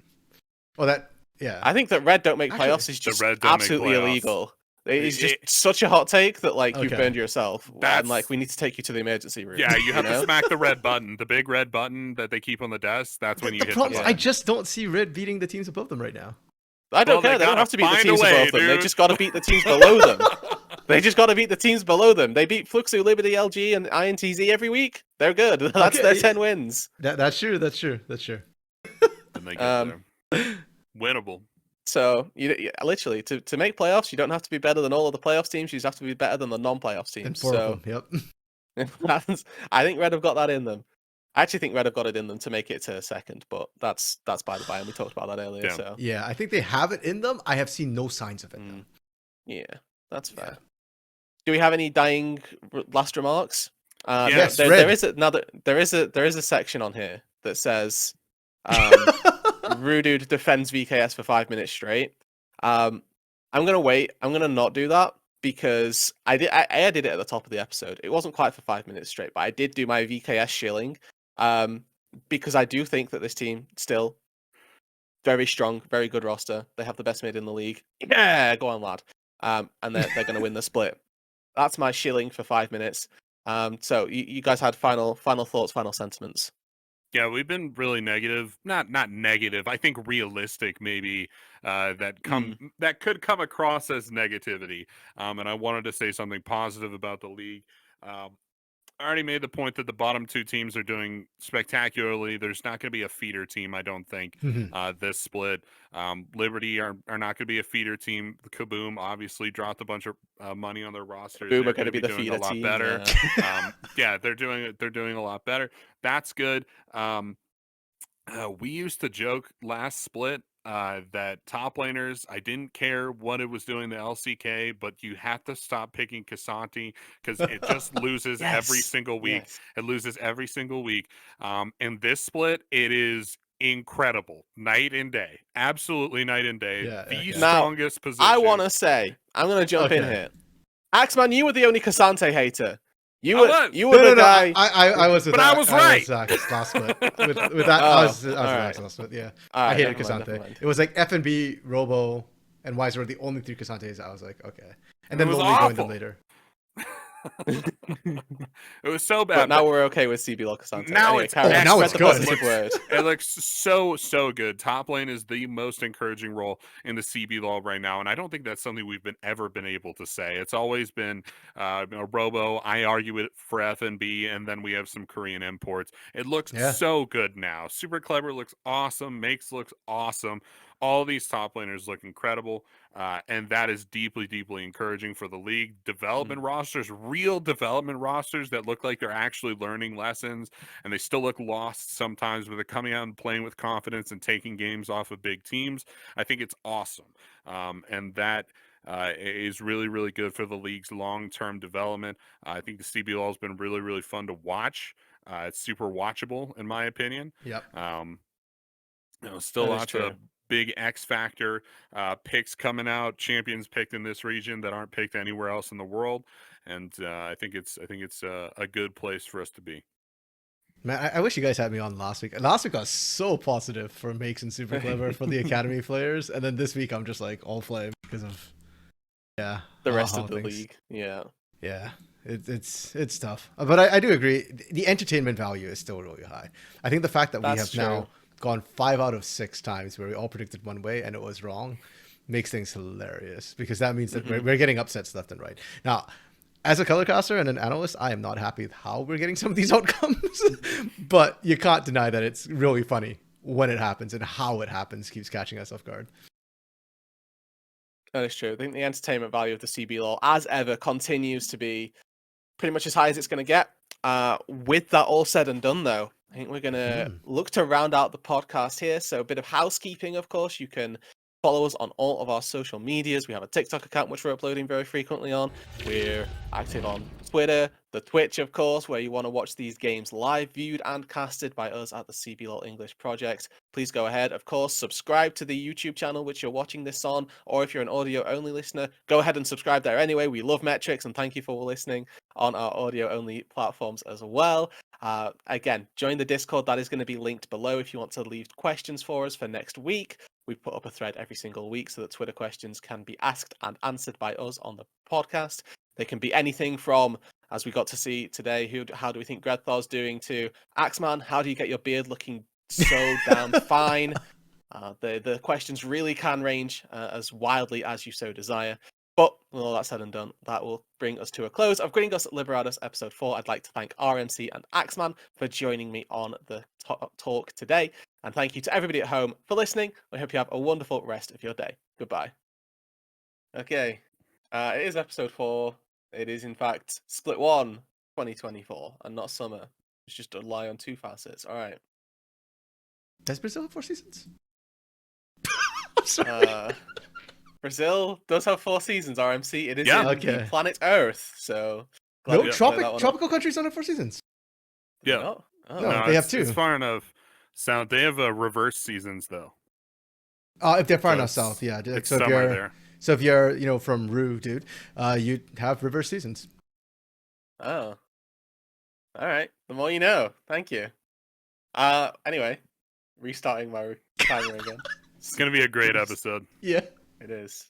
Well, yeah. I think that Red don't make Actually, playoffs is just Red don't make absolutely playoffs. illegal. It's just such a hot take that like you've Okay. burned yourself, and That's- like we need to take you to the emergency room. Yeah, you have know? to smack the red button, the big red button that they keep on the desk. That's when you The hit problem the is, button. I just don't see Rit beating the teams above them right now. I don't Well, care. they They don't gotta have to beat the find a teams way, above them. They dude. just got to beat the teams below them. They just got to beat the teams below them. They beat Fluxo, Liberty, LG, and INTZ every week. They're good. That's Okay, their yeah. 10 wins. That's true. That's true. And they get there. Winnable. So you literally to make playoffs, you don't have to be better than all of the playoffs teams. You just have to be better than the non-playoffs teams. And 4 so of them. Yep. I think Red have got that in them. I actually think Red have got it in them to make it to second, but that's by the by, and we talked about that earlier. Yeah. So Yeah, I think they have it in them. I have seen no signs of it. Though. yeah, that's fair. Yeah. Do we have any dying last remarks? Yes, there Red. is a section on here that says Rudude defends VKS for 5 minutes straight. I'm gonna wait. I'm gonna not do that because I did it at the top of the episode. It wasn't quite for 5 minutes straight, but I did do my VKS shilling. Because I do think that this team still very strong, very good roster. They have the best mid in the league. Yeah, go on, lad. And they're gonna win the split. That's my shilling for 5 minutes. So you guys had final thoughts, final sentiments. Yeah, we've been really negative. Not negative. I think realistic, maybe that could come across as negativity. And I wanted to say something positive about the league. I already made the point that the bottom two teams are doing spectacularly. There's not going to be a feeder team, I don't think, this split. Liberty are not going to be a feeder team. The KaBuM obviously dropped a bunch of money on their roster. KaBuM are going to be the doing feeder a lot team. better. Yeah, they're doing a lot better. That's good. We used to joke last split that top laners, I didn't care what it was doing to LCK, but you have to stop picking Casanti because it just loses every single week. Yes. It loses every single week. In this split, it is incredible. Night and day. Absolutely night and day. Yeah, the Now, strongest position. I want to say, I'm going to jump in Okay. here. Axeman, you were the only Casante hater. You I were was. you were the guy. I was. But I was right. Last split. With that, I was alright. last split. Yeah, All I right, hated never mind, Casante. never mind. It was like FNB, Robo, and Wise were the only 3 Casantes. I was like, okay. And then It was Lonely joined them awful. later. It was so But bad. now we're okay with CBLOL Casante. Now Anyway, it's carry on. now Spread it's the good. positive word. It looks so good. Top lane is the most encouraging role in the CBLOL right now, and I don't think that's something we've ever been able to say. It's always been Robo. I argue it for FNB, and then we have some Korean imports. It looks so good now. Super Clever looks awesome. Makes looks awesome. All these top laners look incredible, and that is deeply encouraging for the league. Development rosters, real development rosters that look like they're actually learning lessons, and they still look lost sometimes, but they're coming out and playing with confidence and taking games off of big teams. I think it's awesome, and that is really good for the league's long-term development. I think the CBLOL has been really fun to watch. It's super watchable, in my opinion. Yep. Still That is lots true. of big X factor picks coming out, champions picked in this region that aren't picked anywhere else in the world, and I think it's a good place for us to be. Man, I wish you guys had me on last week. Last week I was so positive for Makes and Super Clever for the Academy players, and then this week I'm just like all flame because of The rest how of the things- league. Yeah. Yeah, it's tough, but I do agree. The entertainment value is still really high. I think the fact that we That's have now true. gone 5 out of 6 times where we all predicted one way and it was wrong makes things hilarious because that means that we're getting upsets left and right. Now, as a colorcaster and an analyst, I am not happy with how we're getting some of these outcomes, but you can't deny that it's really funny when it happens and how it happens keeps catching us off guard. That is true. I think the entertainment value of the CBLOL, as ever, continues to be pretty much as high as it's going to get. With that all said and done, though, I think we're going to look to round out the podcast here. So a bit of housekeeping, of course. You can follow us on all of our social medias. We have a TikTok account, which we're uploading very frequently on. We're active on Twitter, the Twitch, of course, where you want to watch these games live, viewed and casted by us at the CBLOL English project. Please go ahead, of course, subscribe to the YouTube channel which you're watching this on, or if you're an audio-only listener, go ahead and subscribe there anyway. We love metrics, and thank you for listening on our audio-only platforms as well. Again, join the Discord. That is going to be linked below if you want to leave questions for us for next week. We put up a thread every single week so that Twitter questions can be asked and answered by us on the podcast. They can be anything from, as we got to see today, how do we think Gredthor's doing, to Axeman, how do you get your beard looking so damn fine? The questions really can range as wildly as you so desire. But with all that said and done, that will bring us to a close of Gringos Liberados episode 4. I'd like to thank RMC and Axeman for joining me on the talk today. And thank you to everybody at home for listening. I hope you have a wonderful rest of your day. Goodbye. Okay. It is episode 4. It is, in fact, Split 1 2024 and not summer. It's just a lie on 2 facets. All right. Does Brazil have 4 seasons? I'm sorry. Brazil does have 4 seasons, RMC. It is Yeah, in okay. the planet Earth, so... No, we cleared that one up. tropical countries don't have 4 seasons. Do they Yeah. not? Oh. No. They have it's, 2. It's far enough south. They have reverse seasons though. If they're far So enough it's- south, yeah. It's So if somewhere you're, there. so if you're, from Rue, dude, you have reverse seasons. Oh. All right. The more you know. Thank you. Anyway, restarting my timer again. It's gonna be a great episode. Yeah. It is.